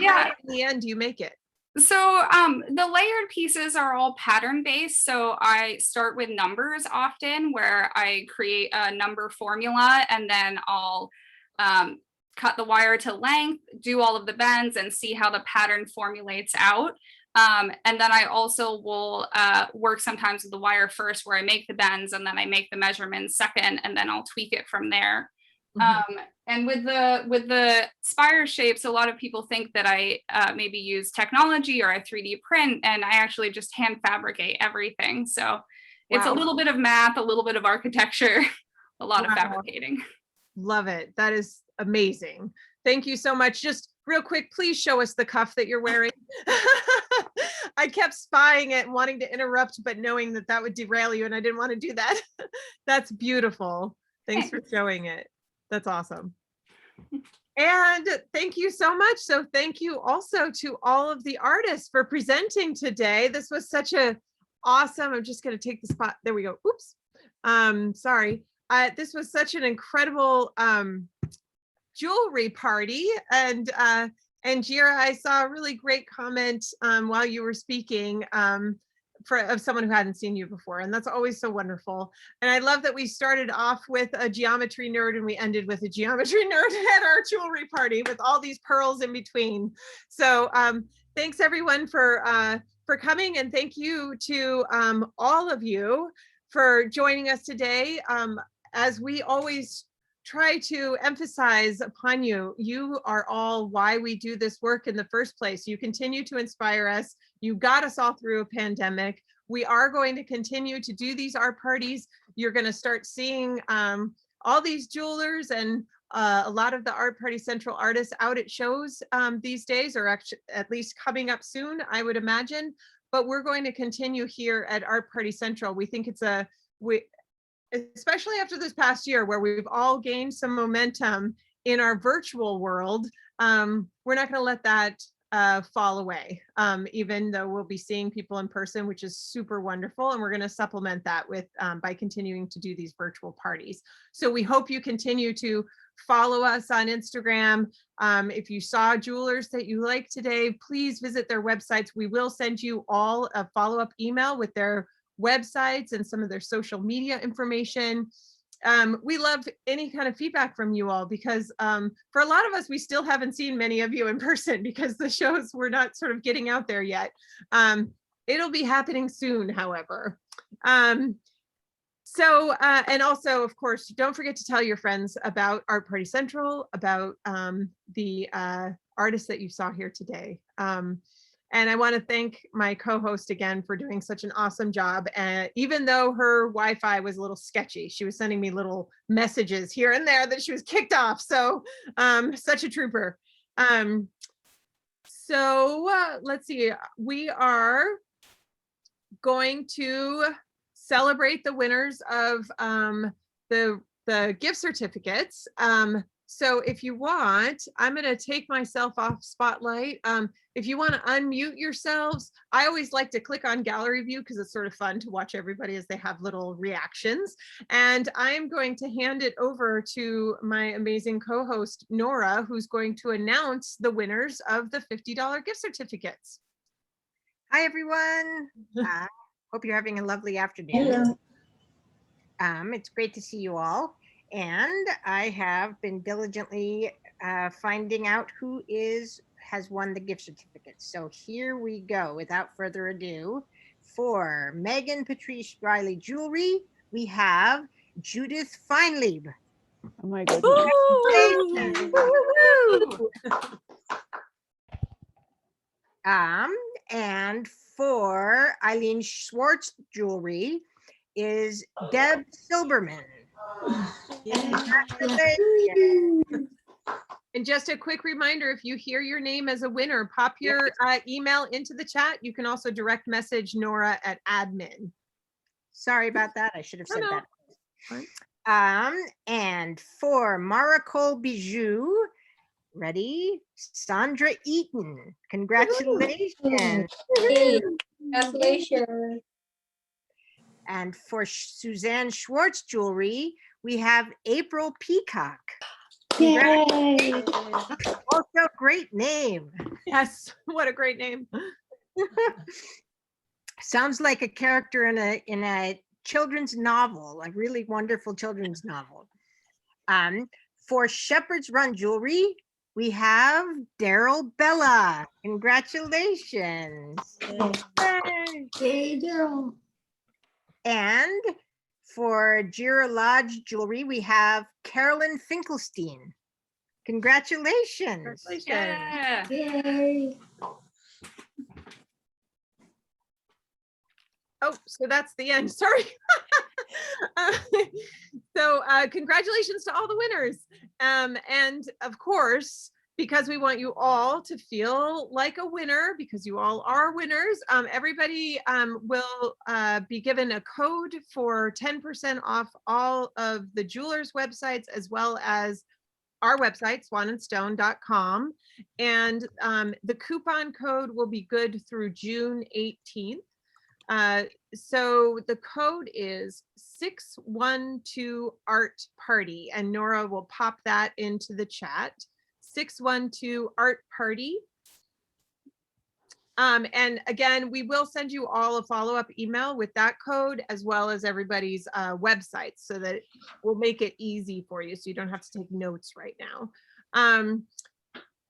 the end do you make it? So the layered pieces are all pattern based. So I start with numbers often, where I create a number formula, and then I'll cut the wire to length, do all of the bends, and see how the pattern formulates out. And then I also will work sometimes with the wire first, where I make the bends and then I make the measurements second, and then I'll tweak it from there. And with the spire shapes, a lot of people think that I maybe use technology or I 3D print, and I actually just hand fabricate everything. So it's a little bit of math, a little bit of architecture, a lot of fabricating. Love it. That is amazing. Thank you so much. Just real quick, please show us the cuff that you're wearing. I kept spying it and wanting to interrupt, but knowing that that would derail you, and I didn't want to do that. That's beautiful. Thanks for showing it. That's awesome. And thank you so much. So thank you also to all of the artists for presenting today. This was such a awesome, I'm just going to take the spot. There we go. Oops. Sorry. This was such an incredible jewelry party. And Jira, I saw a really great comment while you were speaking. of someone who hadn't seen you before. And that's always so wonderful. And I love that we started off with a geometry nerd and we ended with a geometry nerd at our jewelry party with all these pearls in between. So thanks everyone for coming, and thank you to all of you for joining us today. As we always try to emphasize upon you, you are all why we do this work in the first place. You continue to inspire us. You got us all through a pandemic. We are going to continue to do these art parties. You're going to start seeing all these jewelers and a lot of the Art Party Central artists out at shows these days, or actually at least coming up soon, I would imagine. But we're going to continue here at Art Party Central. We think it's especially after this past year where we've all gained some momentum in our virtual world, we're not going to let that fall away, even though we'll be seeing people in person, which is super wonderful. And we're going to supplement that with by continuing to do these virtual parties. So we hope you continue to follow us on Instagram. If you saw jewelers that you like today, please visit their websites. We will send you all a follow-up email with their websites and some of their social media information. We love any kind of feedback from you all, because for a lot of us, we still haven't seen many of you in person because the shows were not sort of getting out there yet. It'll be happening soon, however. And also, of course, don't forget to tell your friends about Art Party Central, about the artists that you saw here today. And I want to thank my co-host again for doing such an awesome job. Even though her Wi-Fi was a little sketchy, she was sending me little messages here and there that she was kicked off. So such a trooper. Let's see, we are going to celebrate the winners of the gift certificates. So if you want, I'm going to take myself off spotlight. If you want to unmute yourselves, I always like to click on gallery view because it's sort of fun to watch everybody as they have little reactions. And I'm going to hand it over to my amazing co-host, Nora, who's going to announce the winners of the $50 gift certificates. Hi, everyone. Hope you're having a lovely afternoon. Hello. It's great to see you all. And I have been diligently finding out who has won the gift certificates. So here we go. Without further ado, for Megan Patrice Riley Jewelry, we have Judith Feinlieb. Oh my goodness. And for Eileen Schwartz Jewelry is Deb Silberman. And just a quick reminder, if you hear your name as a winner, pop your email into the chat. You can also direct message Nora at admin. Sorry about that. I should have said No. that. And for Maracol Bijou, ready? Sandra Eaton. Congratulations. Congratulations. And for Suzanne Schwartz Jewelry, we have April Peacock. Yay. Also, great name. Yes, what a great name. Sounds like a character in a children's novel, a really wonderful children's novel. For Shepherd's Run Jewelry, we have Daryl Bella. Congratulations. Hey, Daryl. And for Jira Lodge Jewelry, we have Carolyn Finkelstein. Congratulations. Yeah. Yay. Oh, so that's the end. Sorry. Congratulations to all the winners. And of course, because we want you all to feel like a winner, because you all are winners, everybody will be given a code for 10% off all of the jewelers' websites, as well as our website, swanandstone.com. And the coupon code will be good through June 18th. So the code is 612 Art Party, and Nora will pop that into the chat. 612 Art Party. And again, we will send you all a follow-up email with that code as well as everybody's websites so that we'll make it easy for you so you don't have to take notes right now.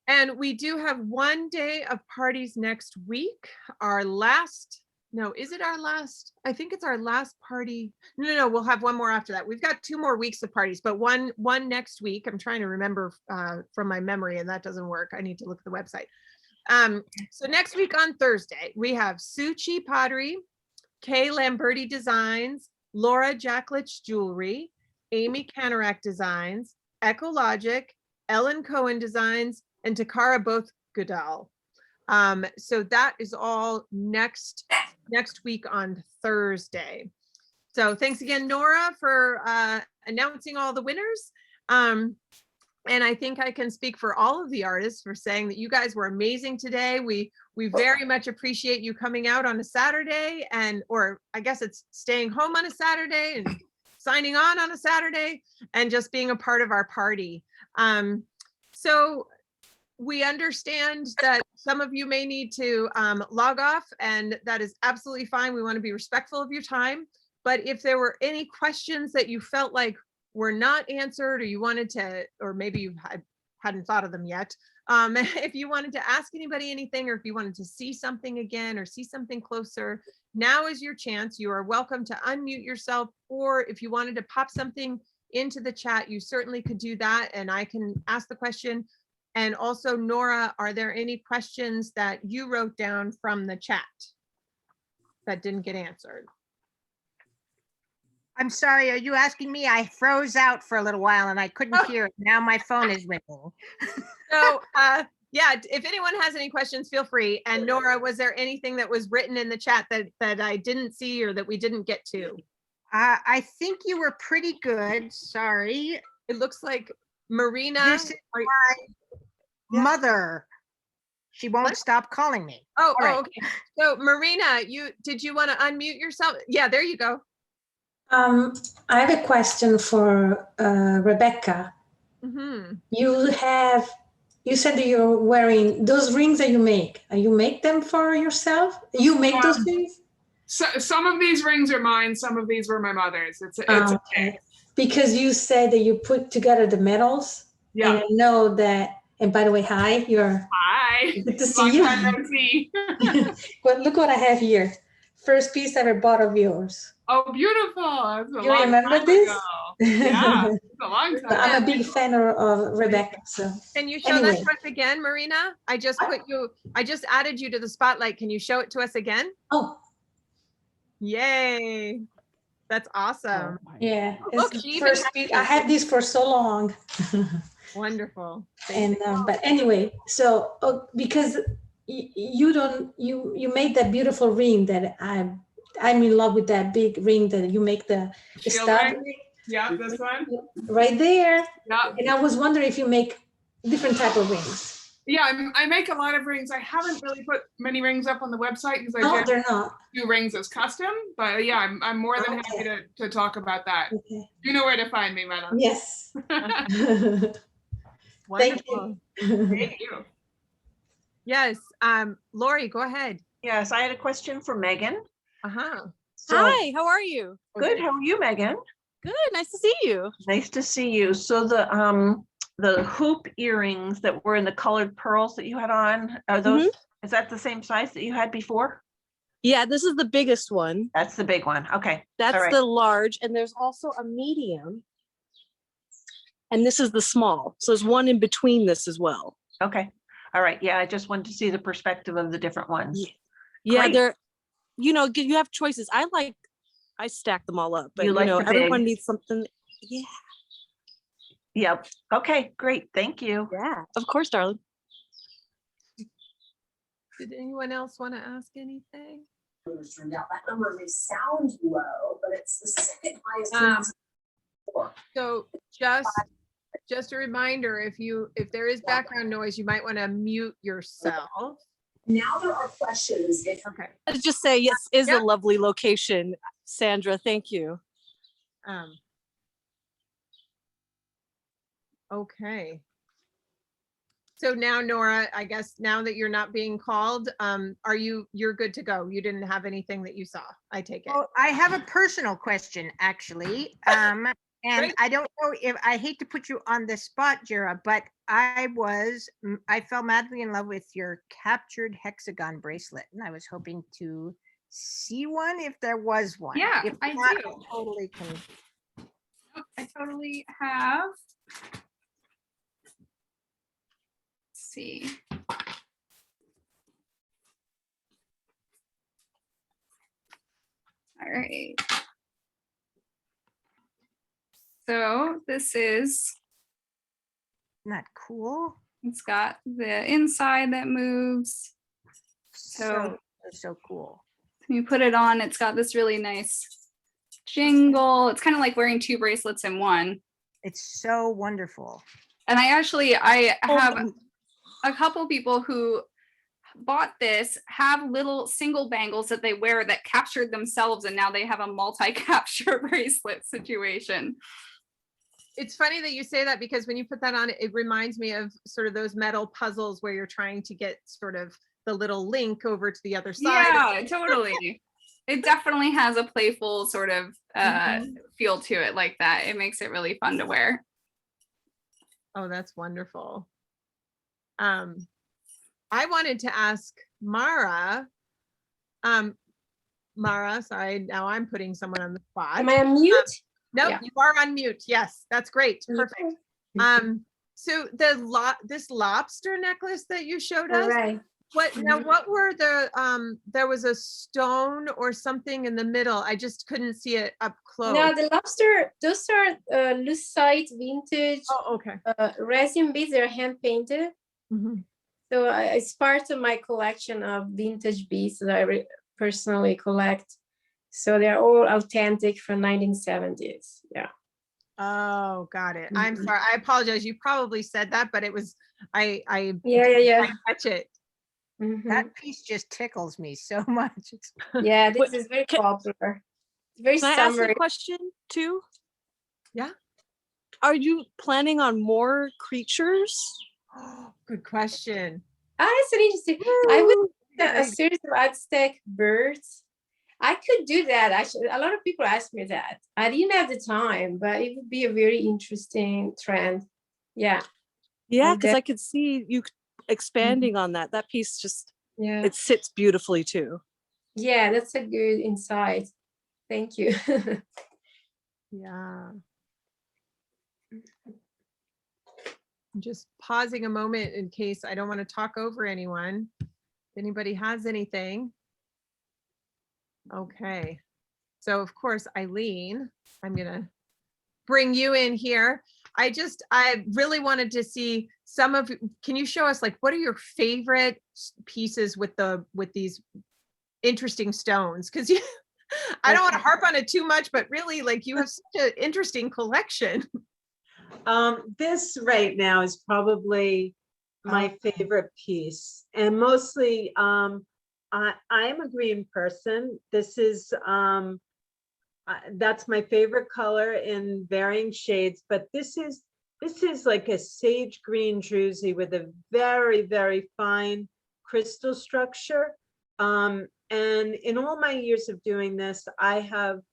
And we do have one day of parties next week. Our last, no, is it our last? I think it's our last party. No, we'll have one more after that. We've got 2 more weeks of parties, but one next week. I'm trying to remember from my memory and that doesn't work. I need to look at the website. So next week on Thursday, we have Chi Pottery, Lamberti Designs, Laura Jaklitsch Jewelry, Amy Kanarek Designs, Ecologic, Ellen Cohen Designs, and Takara both Gudeon. So that is all next week on Thursday. So thanks again, Nora, for announcing all the winners. And I think I can speak for all of the artists for saying that you guys were amazing today. We very much appreciate you coming out on a Saturday or I guess it's staying home on a Saturday and signing on a Saturday and just being a part of our party. So we understand that some of you may need to log off, and that is absolutely fine. We want to be respectful of your time. But if there were any questions that you felt like were not answered, or you wanted to, or maybe you hadn't thought of them yet, if you wanted to ask anybody anything, or if you wanted to see something again or see something closer, now is your chance. You are welcome to unmute yourself, or if you wanted to pop something into the chat, you certainly could do that, and I can ask the question. And also, Nora, are there any questions that you wrote down from the chat that didn't get answered? I'm sorry, are you asking me? I froze out for a little while and I couldn't hear it. Now my phone is ringing. So yeah, if anyone has any questions, feel free. And Nora, was there anything that was written in the chat that I didn't see or that we didn't get to? I think you were pretty good. Sorry. It looks like Marina. This is my mother. She won't stop calling me. Oh, All right. okay. So Marina, did you want to unmute yourself? Yeah, there you go. I have a question for Rebecca. Mm-hmm. You said that you're wearing those rings that you make. You make them for yourself? You make those rings? So some of these rings are mine. Some of these were my mother's. It's okay. Because you said that you put together the metals. Yeah. And I know that. And by the way, hi. Hi. Good to see you. Well, look what I have here. First piece I ever bought of yours. Oh, beautiful. You remember this? Yeah, it's a long time. I'm a big fan of Rebecca. So can you show that to us again, Marina? I just added you to the spotlight. Can you show it to us again? Oh. Yay. That's awesome. Oh, yeah. Look, first piece. I had this for so long. Wonderful. And but anyway, so because you made that beautiful ring that I'm in love with, that big ring that you make the stud. Yeah, this one. Right there. Yeah. And I was wondering if you make different type of rings. Yeah, I make a lot of rings. I haven't really put many rings up on the website because I they're not. do rings as custom. But yeah, I'm more than happy to talk about that. Okay. You know where to find me, madam. Yes. Thank you. Thank you. Yes. Lori, go ahead. Yes, I had a question for Megan. Uh-huh. Hi, how are you? Good. How are you, Megan? Good. Nice to see you. Nice to see you. So the hoop earrings that were in the colored pearls that you had on, are those, is that the same size that you had before? Yeah, this is the biggest one. That's the big one. Okay. That's the large, and there's also a medium. And this is the small. So there's one in between this as well. Okay. All right. Yeah, I just wanted to see the perspective of the different ones. Yeah, they're, you have choices. I stack them all up, but everyone needs something. Yeah. Yep. Okay, great. Thank you. Yeah, of course, darling. Did anyone else want to ask anything? That number may sound low, but it's the second highest. So just a reminder, if there is background noise, you might want to mute yourself. Now there are questions. Okay. Let's just say yes, is a lovely location, Sandra. Thank you. Okay. So now, Nora, I guess now that you're not being called, you're good to go. You didn't have anything that you saw, I take it. Well, I have a personal question, actually. And I don't know if, I hate to put you on the spot, Jira, but I fell madly in love with your captured hexagon bracelet, and I was hoping to see one if there was one. Yeah, If I not, do. totally can. I totally have. Let's see. All right. So this is. Isn't that cool? It's got the inside that moves. So cool. When you put it on, it's got this really nice jingle. It's kind of like wearing two bracelets in one. It's so wonderful. And I have a couple people who bought this, have little single bangles that they wear that captured themselves, and now they have a multi-capture bracelet situation. It's funny that you say that, because when you put that on, it reminds me of sort of those metal puzzles where you're trying to get sort of the little link over to the other side. Yeah, totally. It definitely has a playful sort of feel to it like that. It makes it really fun to wear. Oh, that's wonderful. I wanted to ask Mara. Mara, sorry, now I'm putting someone on the spot. Am I on mute? No, Yeah. you are on mute. Yes, that's great. Perfect. So this lobster necklace that you showed us. Right. What were the there was a stone or something in the middle. I just couldn't see it up close. No, the lobster, those are lucite vintage. Oh, okay. Resin beads, they're hand painted. So it's part of my collection of vintage beads that I personally collect. So they're all authentic from 1970s. Yeah. Oh, got it. I'm sorry. I apologize. You probably said that, but it was I yeah. Catch it. That piece just tickles me so much. Yeah, this is very popular. Very Can I ask summery. a question too? Yeah. Are you planning on more creatures? Good question. It's an interesting. I would a series of Aztec birds. I could do that actually. A lot of people ask me that. I didn't have the time, but it would be a very interesting trend. Yeah. Yeah, because I could see you expanding on that. That piece just it sits beautifully too. Yeah, that's a good insight. Thank you. Yeah. I'm just pausing a moment in case I don't want to talk over anyone. If anybody has anything. Okay. So of course, Eileen, I'm gonna bring you in here. I really wanted to see can you show us, like, what are your favorite pieces with these interesting stones? Because I don't want to harp on it too much, but really, like, you have such an interesting collection. This right now is probably my favorite piece, and mostly I'm a green person. This is that's my favorite color in varying shades, but this is like a sage green druzy with a very, very fine crystal structure. And in all my years of doing this, I've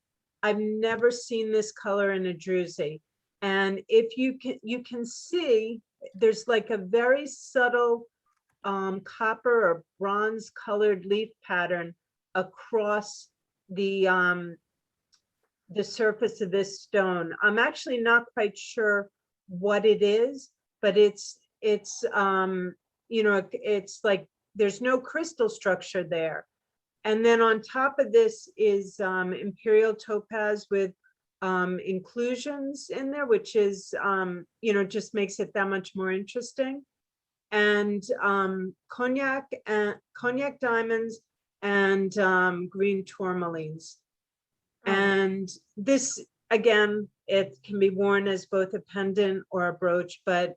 never seen this color in a druzy. And if you can see, there's like a very subtle copper or bronze colored leaf pattern across the surface of this stone. I'm actually not quite sure what it is, but it's you know, it's like there's no crystal structure there. And then on top of this is imperial topaz with inclusions in there, which is you know, just makes it that much more interesting. And cognac diamonds and green tourmalines. And this, again, it can be worn as both a pendant or a brooch, but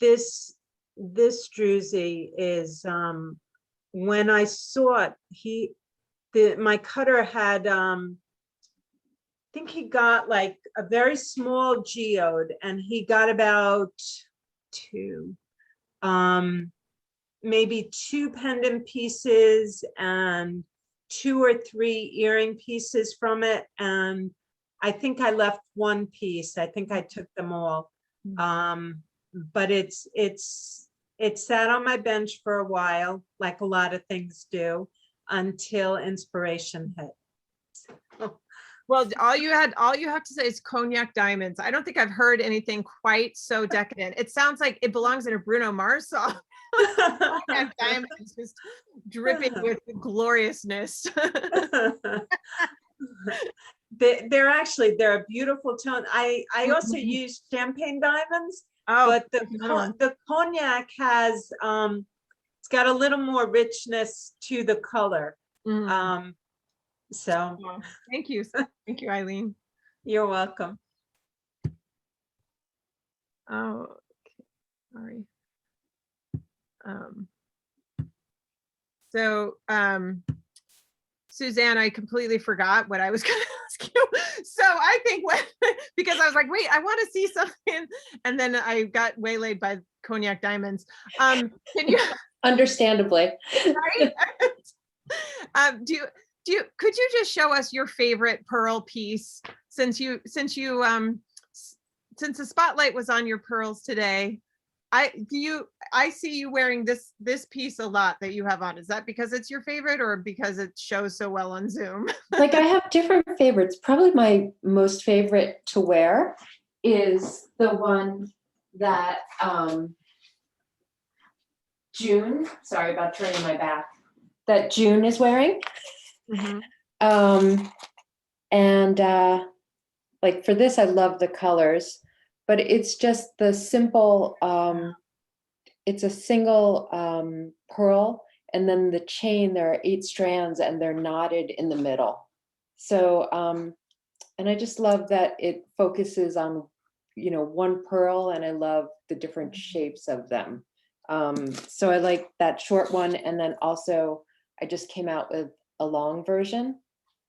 this druzy is, when I saw it, my cutter had, I think he got like a very small geode, and he got about two. maybe 2 pendant pieces and 2 or 3 earring pieces from it. And I think I left 1 piece. I think I took them all. But it sat on my bench for a while, like a lot of things do, until inspiration hit. Well, all you have to say is cognac diamonds. I don't think I've heard anything quite so decadent. It sounds like it belongs in a Bruno Mars song. Cognac diamonds just dripping with gloriousness. They're a beautiful tone. I also use champagne diamonds, but the cognac has it's got a little more richness to the color. So thank you, Eileen. You're welcome. Oh, okay. Sorry. Suzanne, I completely forgot what I was going to ask you. So I think because I was like, wait, I want to see something, and then I got waylaid by cognac diamonds. Can you? Understandably. Right? Could you just show us your favorite pearl piece, since the spotlight was on your pearls today? I see you wearing this piece a lot that you have on. Is that because it's your favorite or because it shows so well on Zoom? Like, I have different favorites. Probably my most favorite to wear is the one that June, sorry about turning my back, that June is wearing. Like for this, I love the colors, but it's just the simple, it's a single pearl, and then the chain, there are 8 strands and they're knotted in the middle. So, and I just love that it focuses on, one pearl, and I love the different shapes of them. So I like that short one. And then also I just came out with a long version,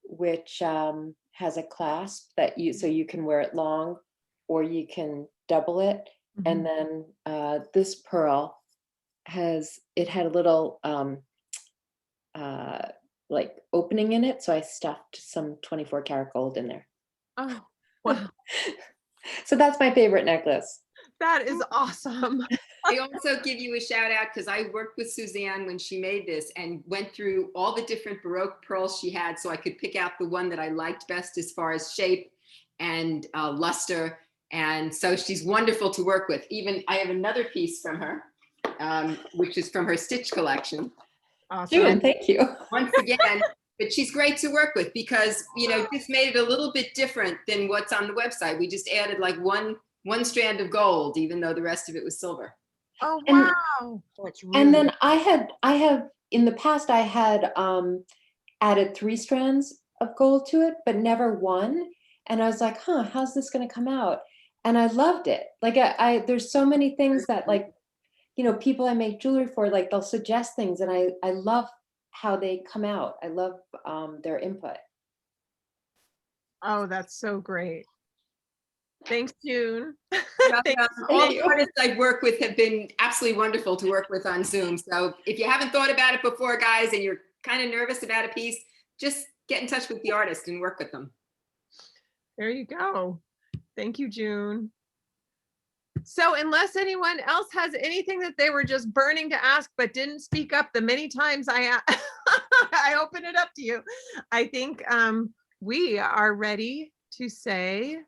which has a clasp so you can wear it long, or you can double it. And then this pearl had a little like opening in it, so I stuffed some 24 karat gold in there. Oh, wow. So that's my favorite necklace. That is awesome. I also give you a shout out because I worked with Suzanne when she made this and went through all the different Baroque pearls she had, so I could pick out the one that I liked best as far as shape and luster. And so she's wonderful to work with. Even I have another piece from her, which is from her stitch collection. Awesome. Thank you. Once again, but she's great to work with because, just made it a little bit different than what's on the website. We just added like one strand of gold, even though the rest of it was silver. Oh, wow. And then I have in the past, I had added 3 strands of gold to it, but never 1. And I was like, how's this going to come out? And I loved it. Like there's so many things that people I make jewelry for, like they'll suggest things, and I love how they come out. I love their input. Oh, that's so great. Thanks, June. All the artists I've worked with have been absolutely wonderful to work with on Zoom. So if you haven't thought about it before, guys, and you're kind of nervous about a piece, just get in touch with the artist and work with them. There you go. Thank you, June. So unless anyone else has anything that they were just burning to ask but didn't speak up the many times I open it up to you, I think we are ready to say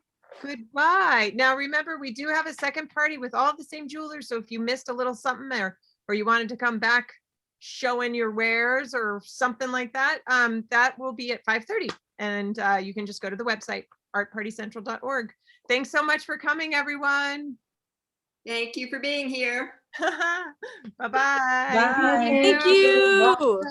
goodbye. Now, remember, we do have a second party with all the same jewelers. So if you missed a little something there, or you wanted to come back showing your wares or something like that, that will be at 5:30. And you can just go to the website, artpartycentral.org. Thanks so much for coming, everyone. Thank you for being here. Bye-bye. Bye. Thank you.